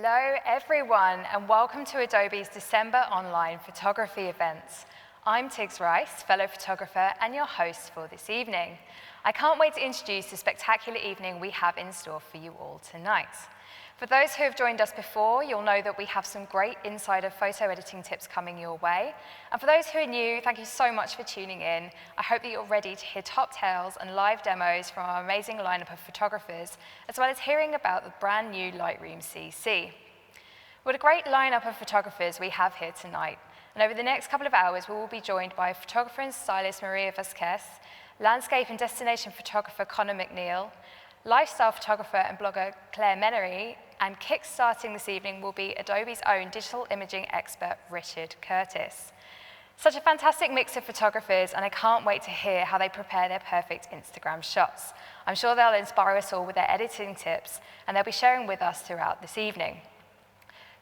Hello everyone and welcome to Adobe's December online photography events. I'm Tiggs Rice, fellow photographer and your host for this evening. I can't wait to introduce the spectacular evening we have in store for you all tonight. For those who have joined us before, you'll know that we have some great insider photo editing tips coming your way. And for those who are new, thank you so much for tuning in. I hope that you're ready to hear top tales and live demos from our amazing lineup of photographers, as well as hearing about the brand new Lightroom CC. What a great lineup of photographers we have here tonight. And over the next couple of hours, we will be joined by photographer and stylist Maria Vasquez, landscape and destination photographer Connor McNeil, lifestyle photographer and blogger Claire Menery, and kick-starting this evening will be Adobe's own digital imaging expert, Richard Curtis. Such a fantastic mix of photographers, and I can't wait to hear how they prepare their perfect Instagram shots. I'm sure they'll inspire us all with their editing tips, and they'll be sharing with us throughout this evening.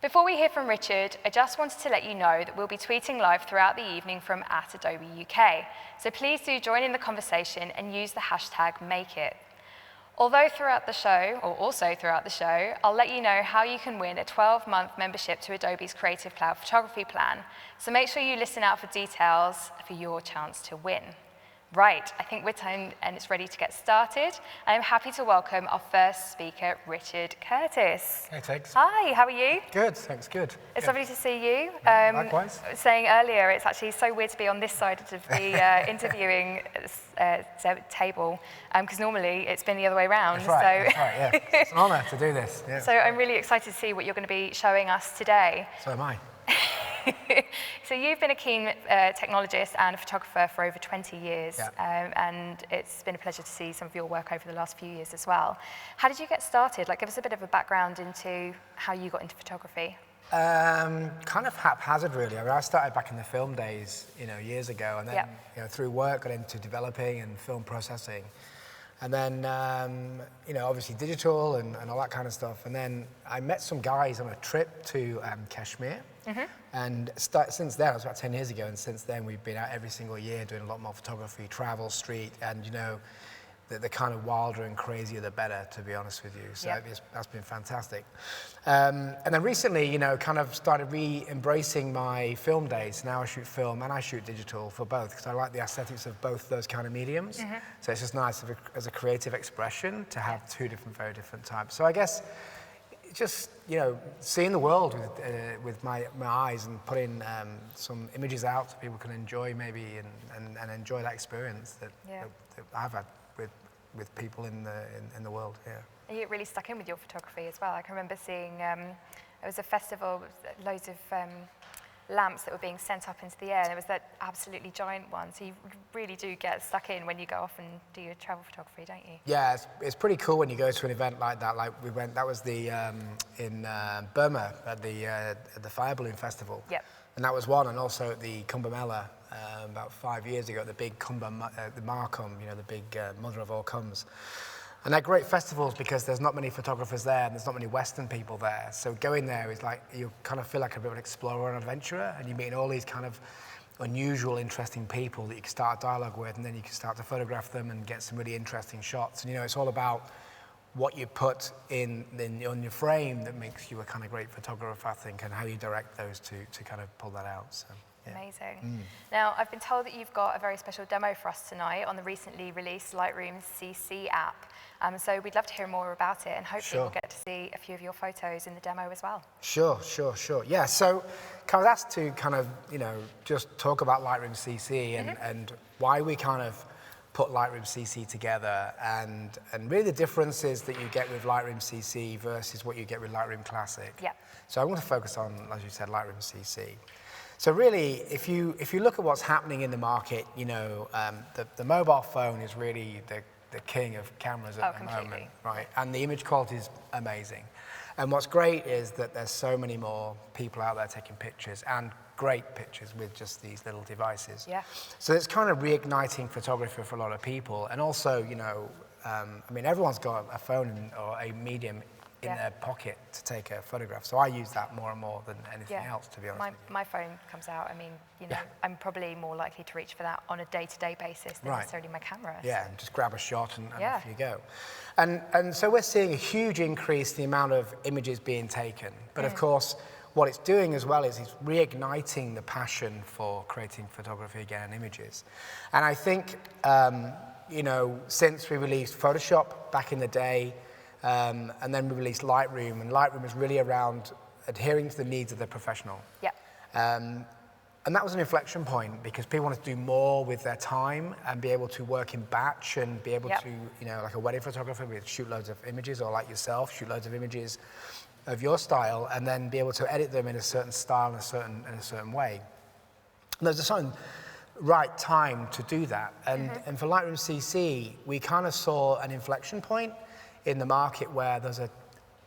Before we hear from Richard, I just wanted to let you know that we'll be tweeting live throughout the evening from @AdobeUK. So please do join in the conversation and use the hashtag #MakeIt. Also throughout the show, I'll let you know how you can win a 12-month membership to Adobe's Creative Cloud Photography Plan. So make sure you listen out for details for your chance to win. Right, I think we're time and it's ready to get started. I'm happy to welcome our first speaker, Richard Curtis. Hey, Tiggs. Hi, how are you? Good, thanks, good. It's lovely to see you. Likewise. Saying earlier, it's actually so weird to be on this side of the interviewing table, because normally it's been the other way around. That's right, yeah. It's an honour to do this. Yeah. So I'm really excited to see what you're going to be showing us today. So am I. So you've been a keen technologist and a photographer for over 20 years, yeah. And it's been a pleasure to see some of your work over the last few years as well. How did you get started? Like, give us a bit of a background into how you got into photography. Kind of haphazard, really. I mean, I started back in the film days, years ago, and then, through work, got into developing and film processing. And then, obviously digital and all that kind of stuff. And then I met some guys on a trip to Kashmir. Mm-hmm. And since then, it was about 10 years ago, and since then we've been out every single year doing a lot more photography, travel, street, and the kind of wilder and crazier the better, to be honest with you. So that's been fantastic. And then recently, kind of started re-embracing my film days. Now I shoot film and I shoot digital for both, because I like the aesthetics of both those kind of mediums. Mm-hmm. So it's just nice as a creative expression to have two very different types. So I guess just, seeing the world with my eyes and putting some images out so people can enjoy maybe and enjoy that experience that I've had with people in the world. Yeah. You really stuck in with your photography as well. I can remember seeing there was a festival with loads of lamps that were being sent up into the air, and there was that absolutely giant one. So you really do get stuck in when you go off and do your travel photography, don't you? Yeah, it's pretty cool when you go to an event like that. Like we went, that was the in Burma at the Fire Balloon Festival. Yep. And that was one, and also at the Kumbh Mela about 5 years ago, the big the Mahakumbh, the big mother of all kumbhs. And they're great festivals because there's not many photographers there and there's not many Western people there. So going there is like, you kind of feel like a bit of an explorer and adventurer, and you're meeting all these kind of unusual, interesting people that you can start a dialogue with, and then you can start to photograph them and get some really interesting shots. And it's all about what you put on your frame that makes you a kind of great photographer, I think, and how you direct those to kind of pull that out. So. Yeah. Amazing. Now, I've been told that you've got a very special demo for us tonight on the recently released Lightroom CC app. So we'd love to hear more about it, and hopefully we'll get to see a few of your photos in the demo as well. Sure. Yeah, so I was asked to kind of, just talk about Lightroom CC and why we kind of put Lightroom CC together, and really the differences that you get with Lightroom CC versus what you get with Lightroom Classic. Yeah. So I want to focus on, as you said, Lightroom CC. So really, if you look at what's happening in the market, the mobile phone is really the king of cameras at the moment, right? And the image quality is amazing. And what's great is that there's so many more people out there taking pictures, and great pictures with just these little devices. Yeah. So it's kind of reigniting photography for a lot of people. And also, everyone's got a phone or a medium in their pocket to take a photograph. So I use that more and more than anything else, to be honest with you. My phone comes out. I mean, I'm probably more likely to reach for that on a day-to-day basis than necessarily my camera. Yeah, and just grab a shot and off you go. And so we're seeing a huge increase in the amount of images being taken. But of course, what it's doing as well is it's reigniting the passion for creating photography again and images. And I think, since we released Photoshop back in the day, and then we released Lightroom, and Lightroom is really around adhering to the needs of the professional. Yeah. And that was an inflection point because people wanted to do more with their time and be able to work in batch and be able to, like a wedding photographer, we'd shoot loads of images, or like yourself, shoot loads of images of your style, and then be able to edit them in a certain style in a certain way. And there's a certain right time to do that. And for Lightroom CC, we kind of saw an inflection point in the market where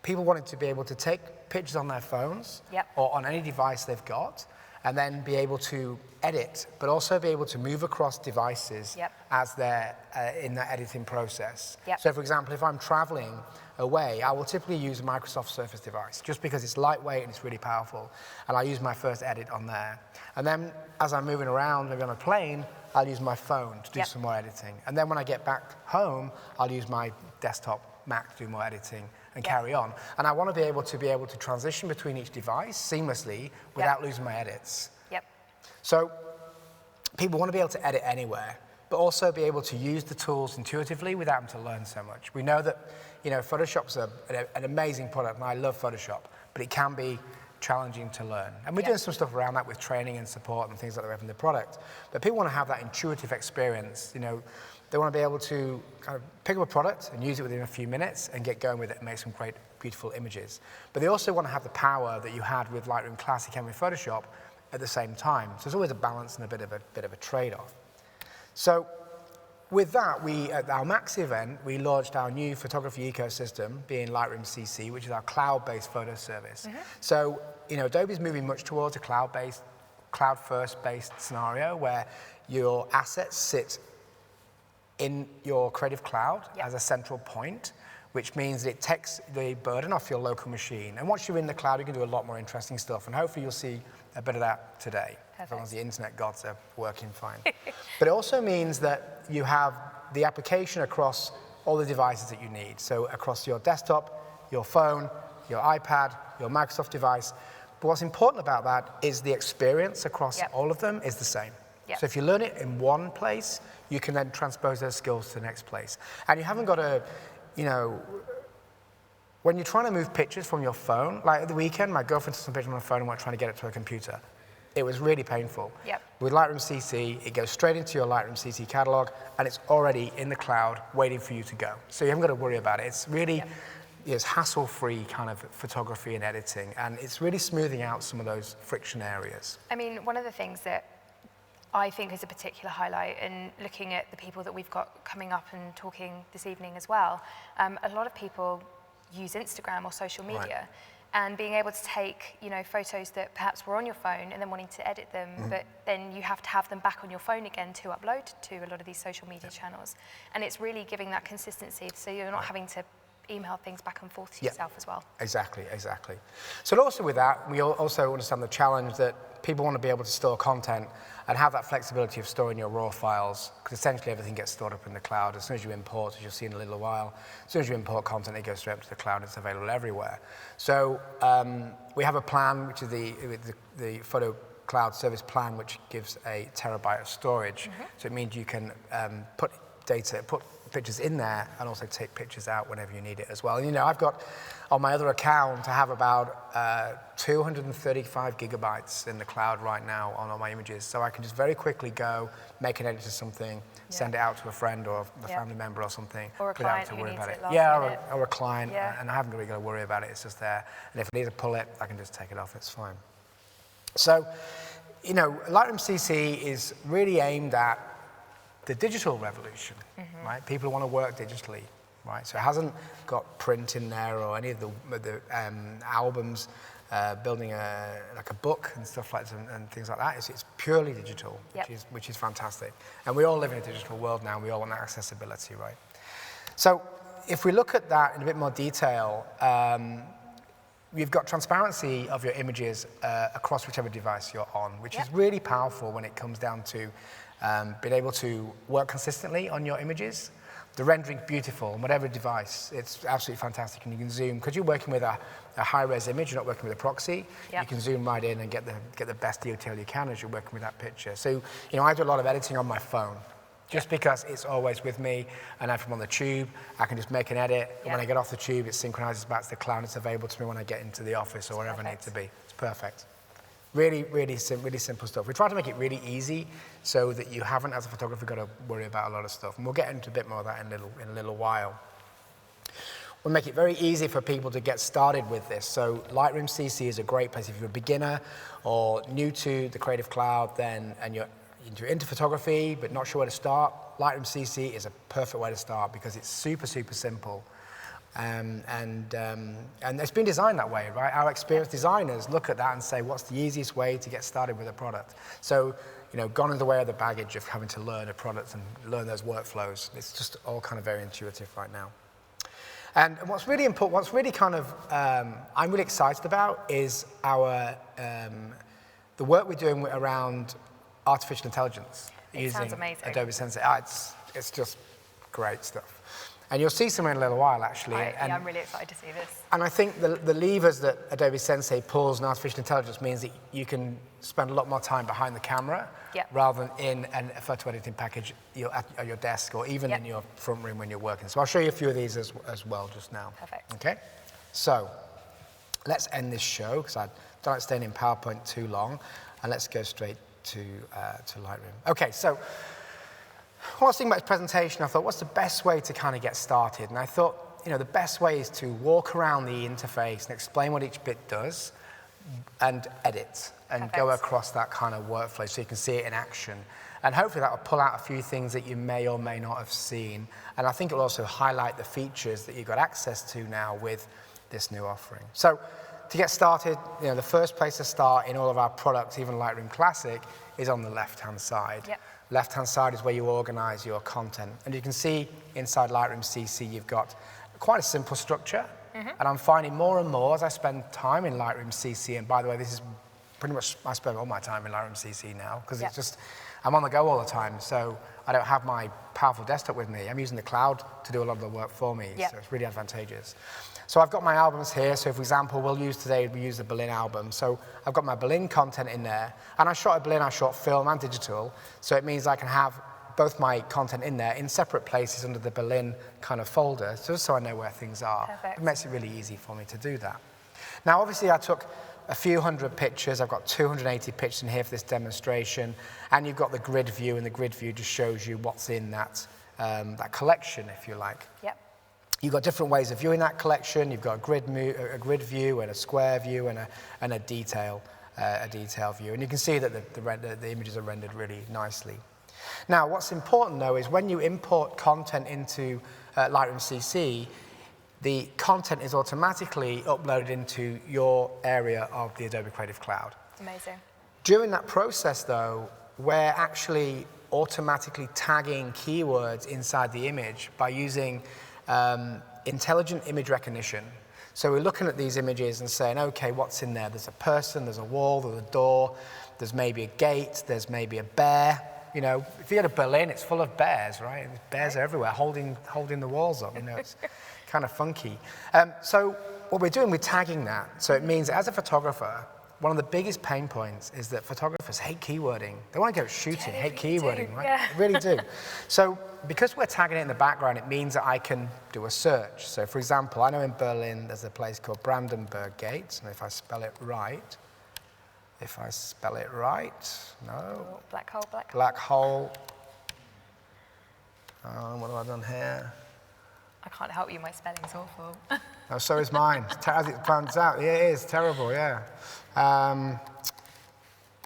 people wanted to be able to take pictures on their phones or on any device they've got, and then be able to edit, but also be able to move across devices as they're in the editing process. So for example, if I'm traveling away, I will typically use a Microsoft Surface device just because it's lightweight and it's really powerful, and I use my first edit on there. And then as I'm moving around, maybe on a plane, I'll use my phone to do some more editing. And then when I get back home, I'll use my desktop Mac to do more editing and carry on. And I want to be able to transition between each device seamlessly without losing my edits. So people want to be able to edit anywhere, but also be able to use the tools intuitively without having to learn so much. We know that, Photoshop's an amazing product, and I love Photoshop, but it can be challenging to learn. And we're doing some stuff around that with training and support and things like that in the product. But people want to have that intuitive experience, They want to be able to kind of pick up a product and use it within a few minutes and get going with it and make some great, beautiful images. But they also want to have the power that you had with Lightroom Classic and with Photoshop at the same time. So there's always a balance and a bit of a trade-off. So with that, at our Max event, we launched our new photography ecosystem, being Lightroom CC, which is our cloud-based photo service. So, Adobe's moving much towards a cloud-first-based scenario where your assets sit in your Creative Cloud as a central point, which means that it takes the burden off your local machine. And once you're in the cloud, you can do a lot more interesting stuff. And hopefully you'll see a bit of that today, as long as the internet gods are working fine. But it also means that you have the application across all the devices that you need. So across your desktop, your phone, your iPad, your Microsoft device. But what's important about that is the experience across all of them is the same. So if you learn it in one place, you can then transpose those skills to the next place. And you haven't got to, when you're trying to move pictures from your phone, like at the weekend, my girlfriend took some pictures on her phone and went trying to get it to her computer. It was really painful. With Lightroom CC, it goes straight into your Lightroom CC catalog, and it's already in the cloud waiting for you to go. So you haven't got to worry about it. It's really it's hassle-free kind of photography and editing, and it's really smoothing out some of those friction areas. I mean, one of the things that I think is a particular highlight, and looking at the people that we've got coming up and talking this evening as well, a lot of people use Instagram or social media, and being able to take photos that perhaps were on your phone and then wanting to edit them, but then you have to have them back on your phone again to upload to a lot of these social media channels. And it's really giving that consistency, so you're not having to email things back and forth to yourself as well. Exactly. So also with that, we also understand the challenge that people want to be able to store content and have that flexibility of storing your raw files, because essentially everything gets stored up in the cloud. As soon as you import, as you'll see in a little while, as soon as you import content, it goes straight up to the cloud. It's available everywhere. So we have a plan, which is the Photo Cloud Service Plan, which gives a terabyte of storage. So it means you can put pictures in there and also take pictures out whenever you need it as well. And I've got on my other account, I have about 235 gigabytes in the cloud right now on all my images. So I can just very quickly go, make an edit to something, send it out to a friend or a family member or something. Or a client who needs it last minute. Or a client, and I haven't really got to worry about it, it's just there. And if I need to pull it, I can just take it off, it's fine. So, Lightroom CC is really aimed at the digital revolution, right? People want to work digitally, right? So it hasn't got print in there or any of the albums, building like a book and stuff like that and things like that. It's purely digital, which is fantastic. And we all live in a digital world now. And we all want that accessibility, right? So if we look at that in a bit more detail, you've got transparency of your images across whichever device you're on, which is really powerful when it comes down to being able to work consistently on your images. The rendering's beautiful on whatever device. It's absolutely fantastic, and you can zoom because you're working with a high-res image. You're not working with a proxy. You can zoom right in and get the best detail you can as you're working with that picture. So, I do a lot of editing on my phone, just because it's always with me, and if I'm on the tube, I can just make an edit. And when I get off the tube, it synchronizes back to the cloud. It's available to me when I get into the office or wherever I need to be. It's perfect. Really simple stuff. We try to make it really easy so that you haven't, as a photographer, got to worry about a lot of stuff. And we'll get into a bit more of that in a little while. We'll make it very easy for people to get started with this. So Lightroom CC is a great place if you're a beginner or new to the Creative Cloud, and you're into photography but not sure where to start. Lightroom CC is a perfect way to start because it's super simple. And it's been designed that way, right? Our experienced designers look at that and say, what's the easiest way to get started with a product? So, gone is the way of the baggage of having to learn a product and learn those workflows. It's just all kind of very intuitive right now. And what's really important, what's really kind of, I'm really excited about is the work we're doing around artificial intelligence using Adobe Sensei. It's just great stuff. And you'll see some in a little while, actually. I'm really excited to see this. And I think the levers that Adobe Sensei pulls in artificial intelligence means that you can spend a lot more time behind the camera rather than in a photo editing package at your desk or even in your front room when you're working. So I'll show you a few of these as well just now. Perfect. Okay? So let's end this show because I don't like staying in PowerPoint too long. And let's go straight to Lightroom. Okay, so when I was thinking about this presentation, I thought, what's the best way to kind of get started? And I thought, the best way is to walk around the interface and explain what each bit does and edit and go across that kind of workflow so you can see it in action. And hopefully that will pull out a few things that you may or may not have seen. And I think it will also highlight the features that you've got access to now with this new offering. So to get started, the first place to start in all of our products, even Lightroom Classic, is on the left-hand side. Left-hand side is where you organize your content. And you can see inside Lightroom CC, you've got quite a simple structure. And I'm finding more and more as I spend time in Lightroom CC, and by the way, this is pretty much, I spend all my time in Lightroom CC now, because it's just, I'm on the go all the time, so I don't have my powerful desktop with me. I'm using the cloud to do a lot of the work for me, so it's really advantageous. So I've got my albums here. So for example, we use the Berlin album. So I've got my Berlin content in there. And I shot at Berlin, I shot film and digital. So it means I can have both my content in there in separate places under the Berlin kind of folder, just so I know where things are. Perfect. It makes it really easy for me to do that. Now, obviously, I took a few hundred pictures. I've got 280 pictures in here for this demonstration. And you've got the grid view, and the grid view just shows you what's in that collection, if you like. You've got different ways of viewing that collection. You've got a grid view and a square view and a detail view. And you can see that the images are rendered really nicely. Now, what's important, though, is when you import content into Lightroom CC, the content is automatically uploaded into your area of the Adobe Creative Cloud. Amazing. During that process, though, we're actually automatically tagging keywords inside the image by using intelligent image recognition. So we're looking at these images and saying, okay, what's in there? There's a person, there's a wall, there's a door, there's maybe a gate, there's maybe a bear. If you go to Berlin, it's full of bears, right? Bears are everywhere, holding the walls up. It's kind of funky. So what we're doing, we're tagging that. So it means as a photographer, one of the biggest pain points is that photographers hate keywording. They want to go shooting, hate keywording, right? They really do. So because we're tagging it in the background, it means that I can do a search. So for example, I know in Berlin there's a place called Brandenburg Gate, and if I spell it right, no. Black hole. Black hole. What have I done here? I can't help you, my spelling's awful. Oh, so is mine. As it pans out, yeah, it is terrible, yeah.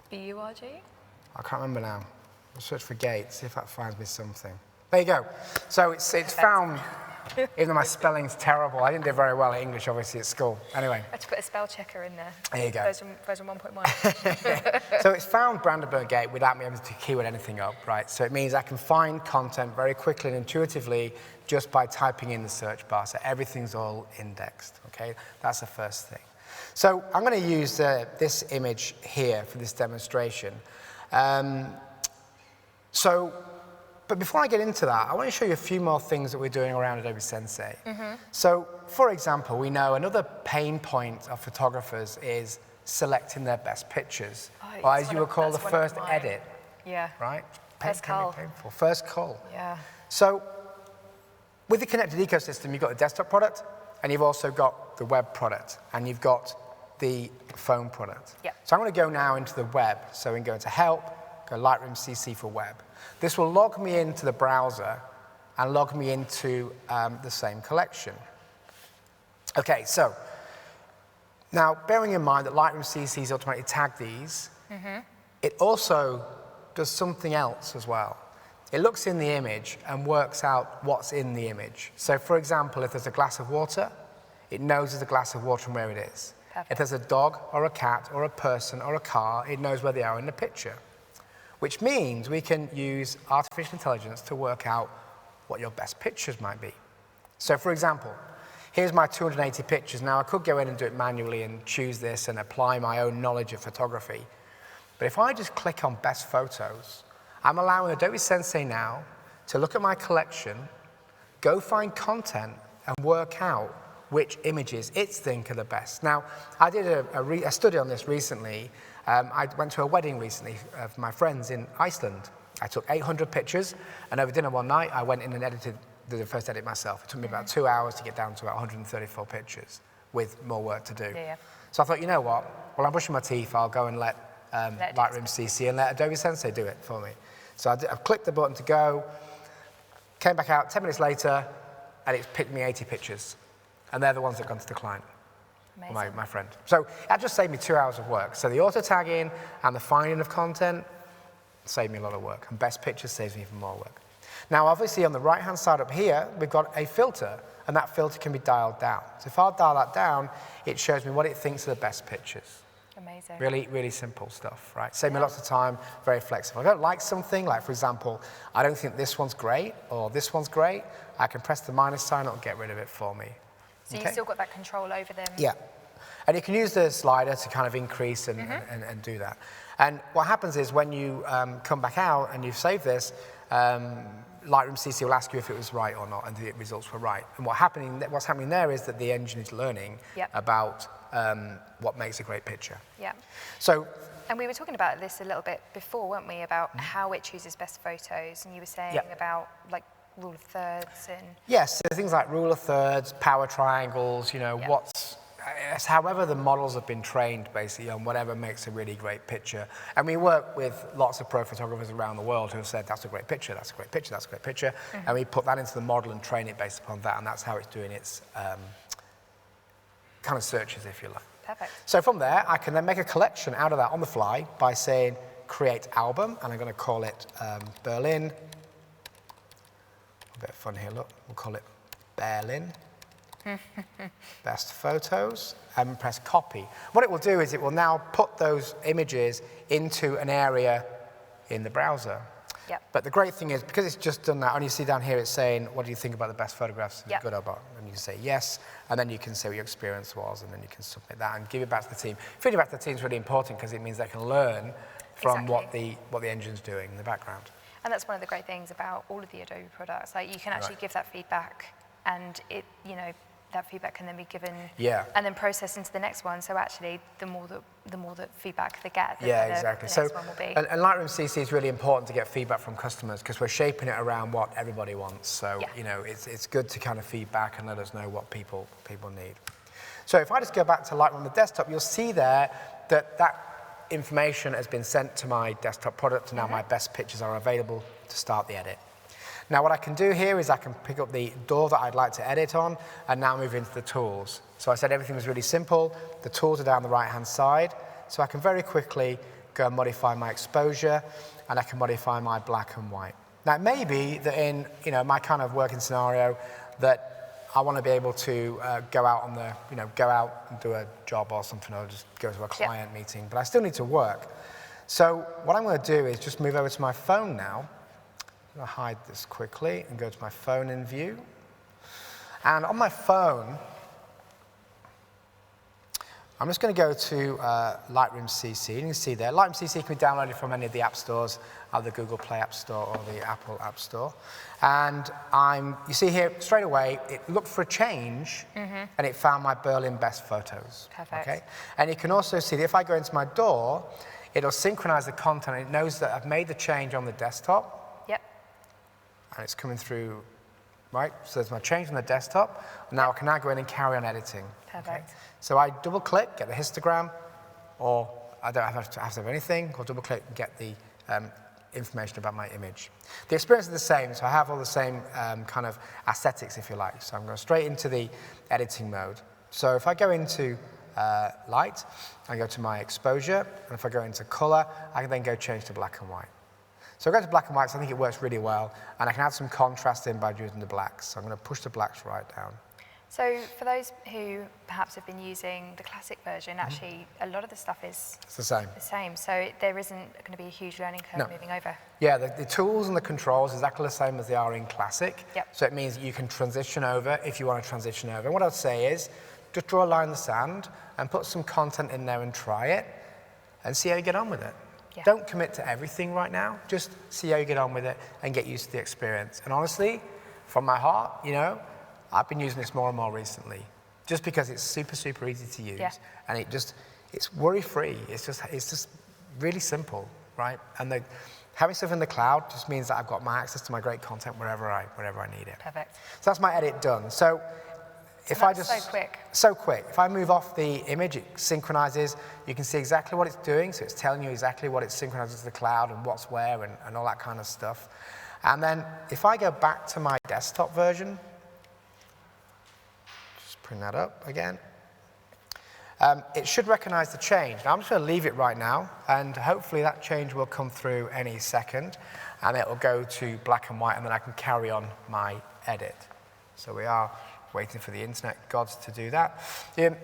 B-U-R-G? I can't remember now. I'll search for gate, see if that finds me something. There you go. So it's found Even though my spelling's terrible. I didn't do very well at English, obviously, at school. Anyway. I had to put a spell checker in there. There you go. Version 1.1. So it's found Brandenburg Gate without me having to keyword anything up, right? So it means I can find content very quickly and intuitively just by typing in the search bar. So everything's all indexed, okay? That's the first thing. So I'm going to use this image here for this demonstration. But before I get into that, I want to show you a few more things that we're doing around Adobe Sensei. So, for example, we know another pain point of photographers is selecting their best pictures, or as you would call the first edit. Yeah. Right? First call. Painful. First call. Yeah. So, with the connected ecosystem, you've got the desktop product, and you've also got the web product, and you've got the phone product. Yeah. So I'm going to go now into the web. So we can go into Help, go Lightroom CC for web. This will log me into the browser and log me into the same collection. Okay, so now bearing in mind that Lightroom CC's automatically tagged these, it also does something else as well. It looks in the image and works out what's in the image. So for example, if there's a glass of water, it knows there's a glass of water and where it is. Perfect. If there's a dog or a cat or a person or a car, it knows where they are in the picture. Which means we can use artificial intelligence to work out what your best pictures might be. So for example, here's my 280 pictures. Now I could go in and do it manually and choose this and apply my own knowledge of photography. But if I just click on best photos, I'm allowing Adobe Sensei now to look at my collection, go find content and work out which images it thinks are the best. Now, I did a study on this recently. I went to a wedding recently of my friends in Iceland. I took 800 pictures, and over dinner one night, I went in and edited the first edit myself. It took me about 2 hours to get down to about 134 pictures with more work to do. Yeah. So I thought, you know what? While I'm brushing my teeth, I'll go and let Lightroom CC and let Adobe Sensei do it for me. So I clicked the button to go, came back out 10 minutes later, and it's picked me 80 pictures. And they're the ones that have gone to the client, my friend. So that just saved me 2 hours of work. So the auto tagging and the finding of content saved me a lot of work. And best pictures saves me even more work. Now, obviously, on the right-hand side up here, we've got a filter. And that filter can be dialed down. So if I dial that down, it shows me what it thinks are the best pictures. Amazing. Really, really simple stuff, right? Save me lots of time, very flexible. If I don't like something, like for example, I don't think this one's great or this one's great, I can press the minus sign, it'll get rid of it for me. So you've still got that control over them? Yeah. And you can use the slider to kind of increase and do that. And what happens is when you come back out and you've saved this, Lightroom CC will ask you if it was right or not, and the results were right. And what's happening there is that the engine is learning about what makes a great picture. Yeah. So. And we were talking about this a little bit before, weren't we, about how it chooses best photos, and you were saying about like rule of thirds and... Yes, so things like rule of thirds, power triangles, you know, it's however the models have been trained basically on whatever makes a really great picture. And we work with lots of pro photographers around the world who have said, that's a great picture, that's a great picture, that's a great picture. And we put that into the model and train it based upon that, and that's how it's doing its kind of searches, if you like. Perfect. So from there, I can then make a collection out of that on the fly by saying create album, and I'm going to call it Berlin. A bit of fun here, look. We'll call it Berlin. Best photos, and press copy. What it will do is it will now put those images into an area in the browser. Yep. But the great thing is, because it's just done that, and you see down here it's saying, what do you think about the best photographs? Good or bad? And you can say yes, and then you can say what your experience was, and then you can submit that and give it back to the team. Feeding back to the team is really important because it means they can learn from what the engine's doing in the background. And that's one of the great things about all of the Adobe products. Like you can actually give that feedback, and it, you know, that feedback can then be given and then processed into the next one. So actually, the more that feedback they get, the better exactly. the next one will be. And Lightroom CC is really important to get feedback from customers because we're shaping it around what everybody wants. So you know, it's good to kind of feedback and let us know what people need. So if I just go back to Lightroom on the desktop, you'll see there that information has been sent to my desktop product, and now my best pictures are available to start the edit. Now what I can do here is I can pick up the door that I'd like to edit on and now move into the tools. So I said everything was really simple. The tools are down the right-hand side. So I can very quickly go and modify my exposure, and I can modify my black and white. Now it may be that in my kind of working scenario that I want to be able to go out on the, go out and do a job or something, or just go to a client meeting, but I still need to work. So what I'm going to do is just move over to my phone now. I'm going to hide this quickly and go to my phone in view. And on my phone, I'm just going to go to Lightroom CC. You can see there, Lightroom CC can be downloaded from any of the app stores, either the Google Play App Store or the Apple App Store. And you see here, straight away, it looked for a change, and it found my Berlin best photos. Perfect. Okay? And you can also see that if I go into my door, it'll synchronize the content. It knows that I've made the change on the desktop. Yep. And it's coming through, right? So there's my change on the desktop. Now I can now go in and carry on editing. Perfect. Okay? So I double click, get the histogram, or I don't have to have anything, or double click and get the information about my image. The experience is the same, so I have all the same kind of aesthetics, if you like. So I'm going straight into the editing mode. So if I go into light, I go to my exposure, and if I go into color, I can then go change to black and white. So I go to black and white, so I think it works really well, and I can add some contrast in by using the blacks. So I'm going to push the blacks right down. So for those who perhaps have been using the classic version, actually a lot of the stuff is It's the same. the same. So there isn't going to be a huge learning curve moving over. Yeah, the tools and the controls are exactly the same as they are in classic. Yep. So it means that you can transition over if you want to transition over. And what I'd say is, just draw a line in the sand and put some content in there and try it and see how you get on with it. Yeah. Don't commit to everything right now. Just see how you get on with it and get used to the experience. And honestly, from my heart, I've been using this more and more recently, just because it's super, super easy to use, and it's worry-free. It's just really simple, right? And having stuff in the cloud just means that I've got my access to my great content wherever I need it. Perfect. So that's my edit done. So if I just so quick. If I move off the image, it synchronizes. You can see exactly what it's doing. So it's telling you exactly what it synchronizes to the cloud and what's where and all that kind of stuff. And then if I go back to my desktop version. Bring that up again. It should recognize the change. Now I'm just going to leave it right now, and hopefully that change will come through any second, and it will go to black and white, and then I can carry on my edit. So we are waiting for the internet gods to do that.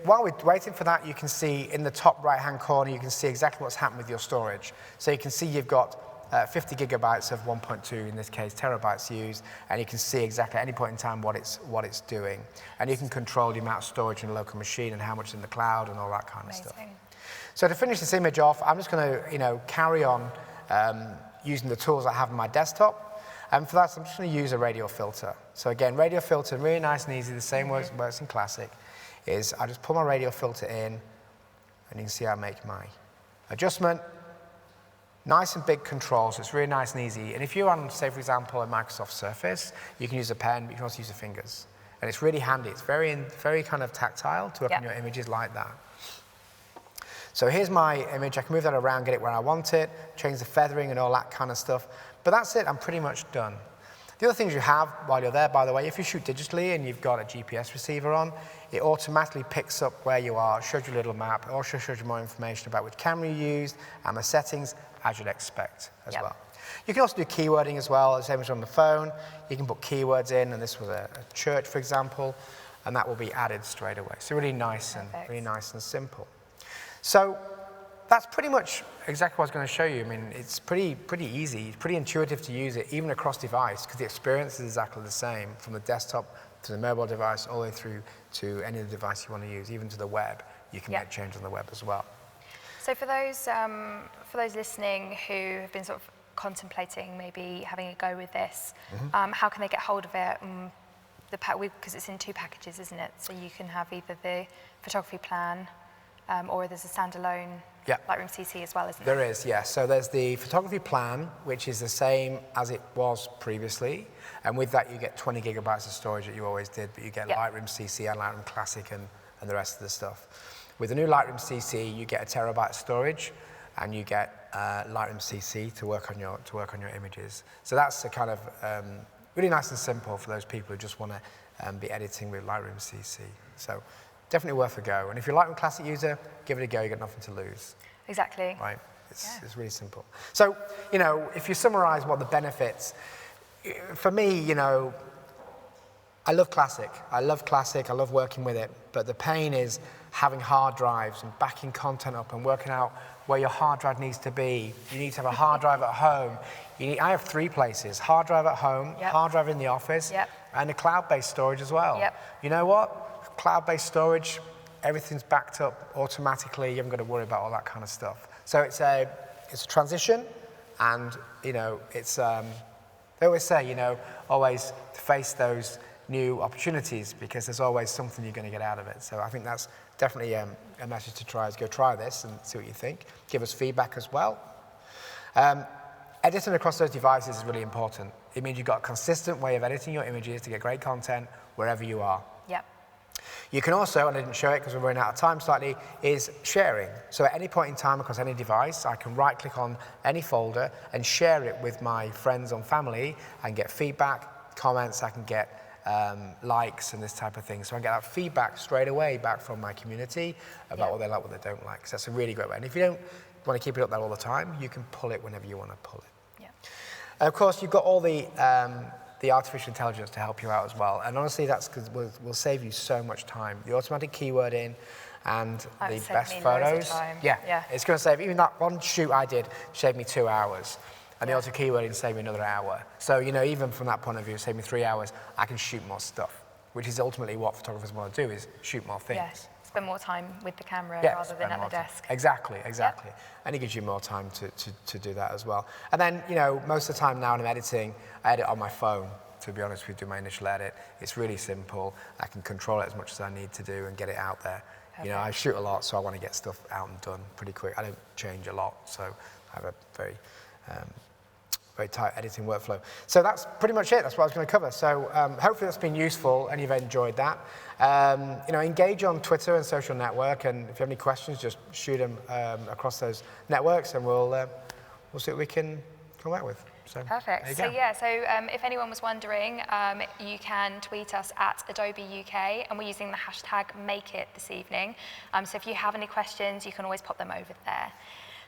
While we're waiting for that, you can see in the top right-hand corner, you can see exactly what's happened with your storage. So you can see you've got 50 gigabytes of 1.2, in this case, terabytes used, and you can see exactly at any point in time what it's doing. And you can control the amount of storage in a local machine and how much is in the cloud and all that kind of stuff. So to finish this image off, I'm just going to carry on using the tools I have on my desktop. And for that, I'm just going to use a radial filter. So again, radial filter, really nice and easy, the same works in classic, is I just pull my radial filter in, and you can see I make my adjustment. Nice and big control, so it's really nice and easy. And if you're on, say, for example, a Microsoft Surface, you can use a pen, but you can also use your fingers. And it's really handy. It's very kind of tactile to work on your images like that. So here's my image. I can move that around, get it where I want it, change the feathering and all that kind of stuff. But that's it. I'm pretty much done. The other things you have while you're there, by the way, if you shoot digitally and you've got a GPS receiver on, it automatically picks up where you are, shows you a little map. It also shows you more information about which camera you used and the settings, as you'd expect as well. You can also do keywording as well, the same as on the phone. You can put keywords in, and this was a church, for example, and that will be added straight away. So really nice and simple. So that's pretty much exactly what I was going to show you. I mean, it's pretty easy, pretty intuitive to use it, even across device, because the experience is exactly the same, from the desktop to the mobile device, all the way through to any of the device you want to use, even to the web. You can make changes on the web as well. So for those listening who have been sort of contemplating maybe having a go with this, how can they get hold of it? Because it's in 2 packages, isn't it? So you can have either the photography plan, or there's a standalone Lightroom CC as well, isn't there? There is, yes. So there's the photography plan, which is the same as it was previously. And with that, you get 20 gigabytes of storage that you always did, but you get Lightroom CC and Lightroom Classic and the rest of the stuff. With the new Lightroom CC, you get a terabyte of storage, and you get Lightroom CC to work on your images. So that's a kind of really nice and simple for those people who just want to be editing with Lightroom CC. So definitely worth a go. And if you're a Lightroom Classic user, give it a go. You got nothing to lose. Exactly. Right. It's really simple. So if you summarize what the benefits, for me, I love classic. I love working with it. But the pain is having hard drives and backing content up and working out where your hard drive needs to be. You need to have a hard drive at home. I have 3 places: hard drive at home, hard drive in the office, and a cloud-based storage as well. You know what? Cloud-based storage, everything's backed up automatically. You haven't got to worry about all that kind of stuff. So it's a transition, and it's they always say always face those new opportunities, because there's always something you're going to get out of it. So I think that's definitely a message to try, is go try this and see what you think. Give us feedback as well. Editing across those devices is really important. It means you've got a consistent way of editing your images to get great content wherever you are. You can also, and I didn't show it because we're running out of time slightly, is sharing. So at any point in time across any device, I can right-click on any folder and share it with my friends and family and get feedback, comments. I can get likes and this type of thing. So I get that feedback straight away back from my community about what they like, what they don't like. So that's a really great way. And if you don't want to keep it up there all the time, you can pull it whenever you want to pull it. And of course, you've got all the artificial intelligence to help you out as well. And honestly, that's because we'll save you so much time. The automatic keywording and the best photos. It's going to save, even that one shoot I did saved me 2 hours. And the auto keywording saved me another hour. So, even from that point of view, it saved me 3 hours. I can shoot more stuff, which is ultimately what photographers want to do, is shoot more things. Spend more time with the camera rather than at the desk. Exactly. And it gives you more time to do that as well. And then, most of the time now when I'm editing, I edit on my phone, to be honest with you, do my initial edit. It's really simple. I can control it as much as I need to do and get it out there. Perfect. I shoot a lot, so I want to get stuff out and done pretty quick. I don't change a lot, so I have a very tight editing workflow. So that's pretty much it. That's what I was going to cover. So hopefully that's been useful and you've enjoyed that. Engage on Twitter and social network, and if you have any questions, just shoot them across those networks, and we'll see what we can come out with. So, perfect. So if anyone was wondering, you can tweet us at Adobe UK, and we're using the hashtag #MakeIt this evening. So if you have any questions, you can always pop them over there.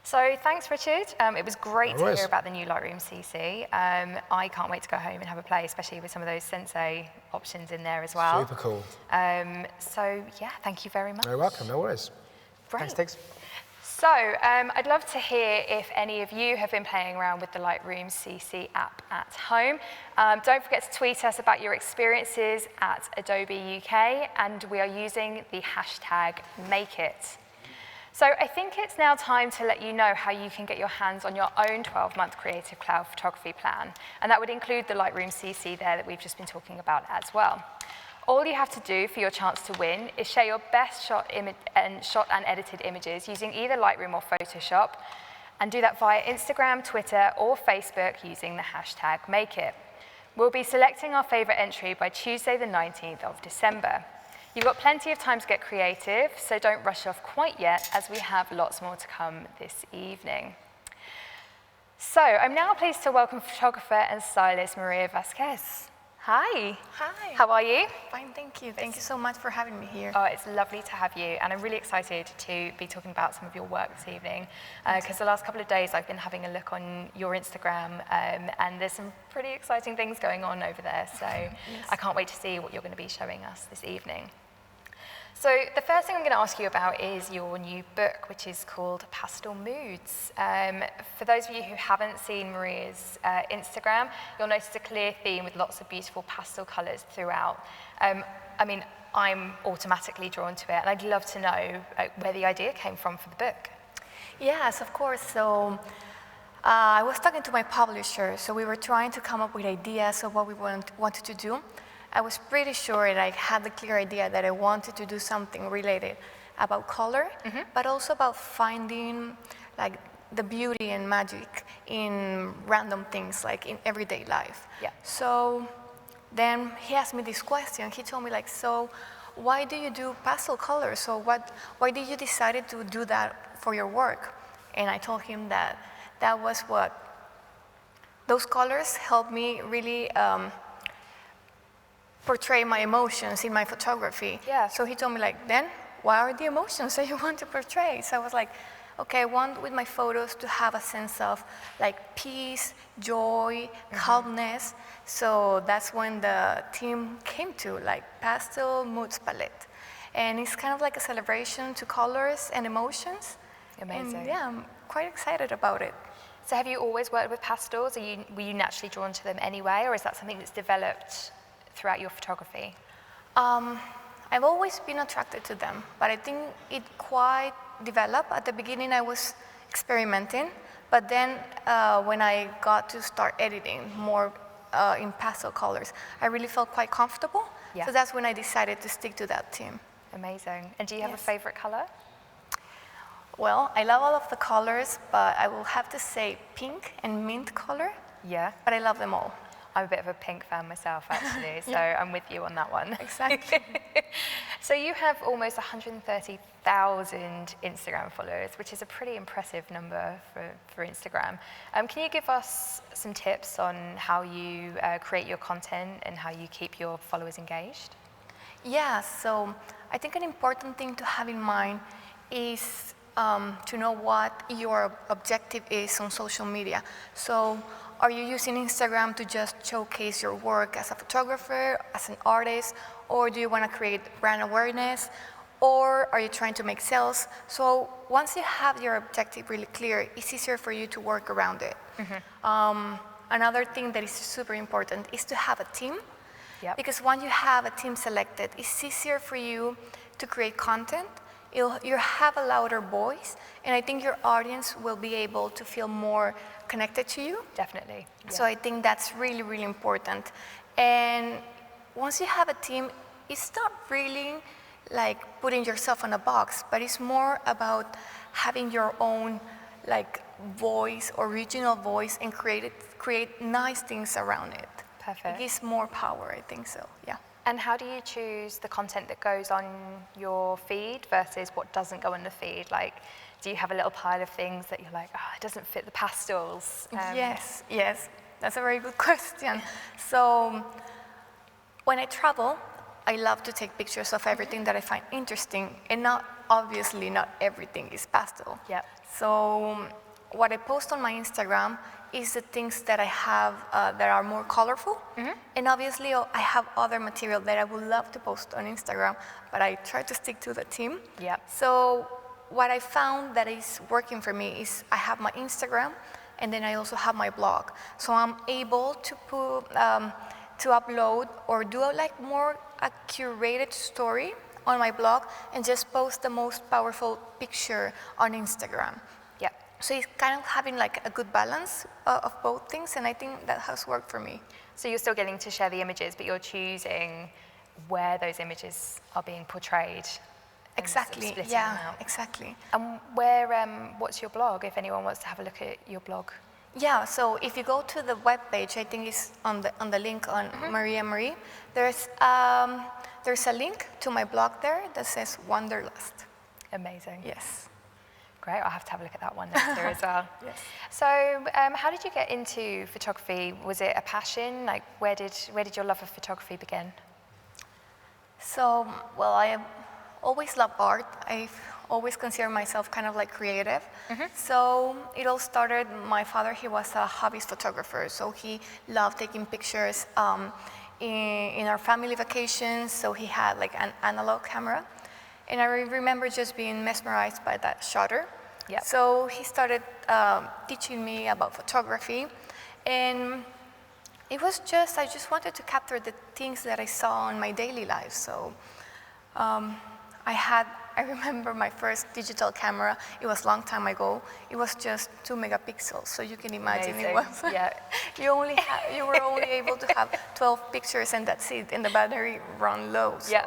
So thanks, Richard. It was great to hear about the new Lightroom CC. I can't wait to go home and have a play, especially with some of those Sensei options in there as well. Super cool. So yeah, thank you very much. You're welcome, no worries. Great. Thanks, Tiggs. So I'd love to hear if any of you have been playing around with the Lightroom CC app at home. Don't forget to tweet us about your experiences at Adobe UK, and we are using the hashtag #MakeIt. So I think it's now time to let you know how you can get your hands on your own 12-month Creative Cloud photography plan. And that would include the Lightroom CC there that we've just been talking about as well. All you have to do for your chance to win is share your best shot and edited images using either Lightroom or Photoshop, and do that via Instagram, Twitter, or Facebook using the hashtag #MakeIt. We'll be selecting our favorite entry by Tuesday the 19th of December. You've got plenty of time to get creative, so don't rush off quite yet, as we have lots more to come this evening. So I'm now pleased to welcome photographer and stylist Maria Vasquez. Hi. Hi. How are you? Fine, thank you. Thank you so much for having me here. Oh, it's lovely to have you, and I'm really excited to be talking about some of your work this evening, because the last couple of days I've been having a look on your Instagram, and there's some pretty exciting things going on over there, so I can't wait to see what you're going to be showing us this evening. So the first thing I'm going to ask you about is your new book, which is called Pastel Moods. For those of you who haven't seen Maria's Instagram, you'll notice a clear theme with lots of beautiful pastel colours throughout. I mean, I'm automatically drawn to it, and I'd love to know where the idea came from for the book. Yes, of course. So I was talking to my publisher, so we were trying to come up with ideas of what we wanted to do. I was pretty sure that I had the clear idea that I wanted to do something related about color, but also about finding like the beauty and magic in random things, like in everyday life. Yeah. So then he asked me this question. He told me like, so why do you do pastel colors? So why did you decide to do that for your work? And I told him that that was what those colors helped me really portray my emotions in my photography. Yeah. So he told me like, then what are the emotions that you want to portray? So I was like, okay, I want with my photos to have a sense of like peace, joy, calmness. So that's when the team came to, like Pastel Moods Palette. And it's kind of like a celebration to colors and emotions. Amazing. And yeah, I'm quite excited about it. So have you always worked with pastels? Were you naturally drawn to them anyway, or is that something that's developed throughout your photography? I've always been attracted to them, but I think it quite developed. At the beginning, I was experimenting, but then when I got to start editing more in pastel colors, I really felt quite comfortable. Yeah. So that's when I decided to stick to that theme. Amazing. And do you have a Yes. favorite color? Well, I love all of the colors, but I will have to say pink and mint color, Yeah. but I love them all. I'm a bit of a pink fan myself, actually, so I'm with you on that one. Exactly. So you have almost 130,000 Instagram followers, which is a pretty impressive number for Instagram. Can you give us some tips on how you create your content and how you keep your followers engaged? Yeah, so I think an important thing to have in mind is to know what your objective is on social media. So are you using Instagram to just showcase your work as a photographer, as an artist, or do you want to create brand awareness, or are you trying to make sales? So once you have your objective really clear, it's easier for you to work around it. Another thing that is super important is to have a team. Yep. Because once you have a team selected, it's easier for you to create content. You have a louder voice, and I think your audience will be able to feel more connected to you. Definitely. So I think that's really, really important. And once you have a team, it's not really like putting yourself in a box, but it's more about having your own like voice, original voice, and create nice things around it. Perfect. It gives more power, I think so, yeah. And how do you choose the content that goes on your feed versus what doesn't go on the feed? Like, do you have a little pile of things that you're like, oh, it doesn't fit the pastels? Yes, that's a very good question. So when I travel, I love to take pictures of everything that I find interesting, and obviously not everything is pastel. Yep. So what I post on my Instagram is the things that I have that are more colorful. And obviously I have other material that I would love to post on Instagram, but I try to stick to the theme. Yep. So what I found that is working for me is I have my Instagram, and then I also have my blog. So I'm able to put, to upload or do a curated story on my blog and just post the most powerful picture on Instagram. Yeah. So it's kind of having like a good balance of both things, and I think that has worked for me. So you're still getting to share the images, but you're choosing where those images are being portrayed. And Exactly, splitting yeah, them out. exactly. And what's your blog, if anyone wants to have a look at your blog? Yeah, so if you go to the webpage, I think it's on the link on Maria Marie, there's a link to my blog there that says Wanderlust. Amazing. Yes. Great, I'll have to have a look at that one next year as well. Yes. So how did you get into photography? Was it a passion? Like, where did your love of photography begin? So, well, I have always loved art. I've always considered myself kind of like creative. So it all started, my father, he was a hobbyist photographer, so he loved taking pictures in our family vacations, so he had like an analog camera. And I remember just being mesmerized by that shutter. Yep. So he started teaching me about photography, and it was just, I just wanted to capture the things that I saw in my daily life. So I remember my first digital camera, it was a long time ago, it was just 2 megapixels, so you can imagine Amazing. it was, Yeah. you were only able to have 12 pictures and that's it, and the battery ran low. So Yeah.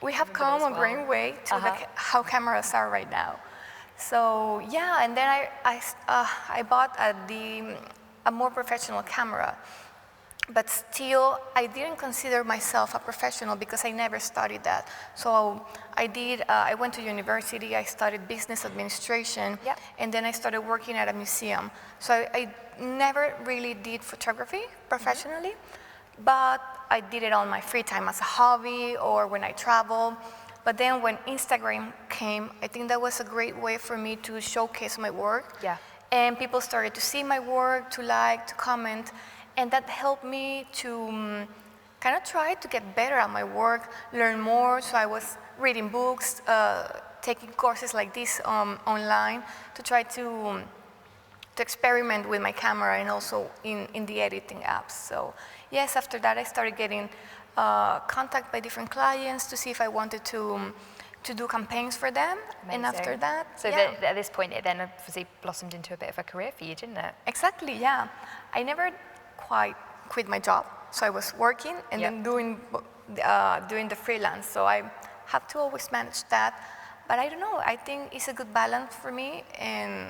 we have Remember come those a well. great way to how cameras are right now. So yeah, and then I bought a more professional camera. But still, I didn't consider myself a professional because I never studied that. So I went to university, I studied business administration, Yep. and then I started working at a museum. So I never really did photography professionally, but I did it on my free time as a hobby or when I travel. But then when Instagram came, I think that was a great way for me to showcase my work. Yeah. And people started to see my work, to like, to comment, and that helped me to kind of try to get better at my work, learn more. So I was reading books, taking courses like this online to try to experiment with my camera and also in the editing apps. So yes, after that I started getting contact by different clients to see if I wanted to do campaigns for them. Amazing. And after that, so yeah. at this point it then obviously blossomed into a bit of a career for you, didn't it? Exactly, yeah. I never quite quit my job, so I was working and then doing the freelance. So I have to always manage that. But I don't know, I think it's a good balance for me, and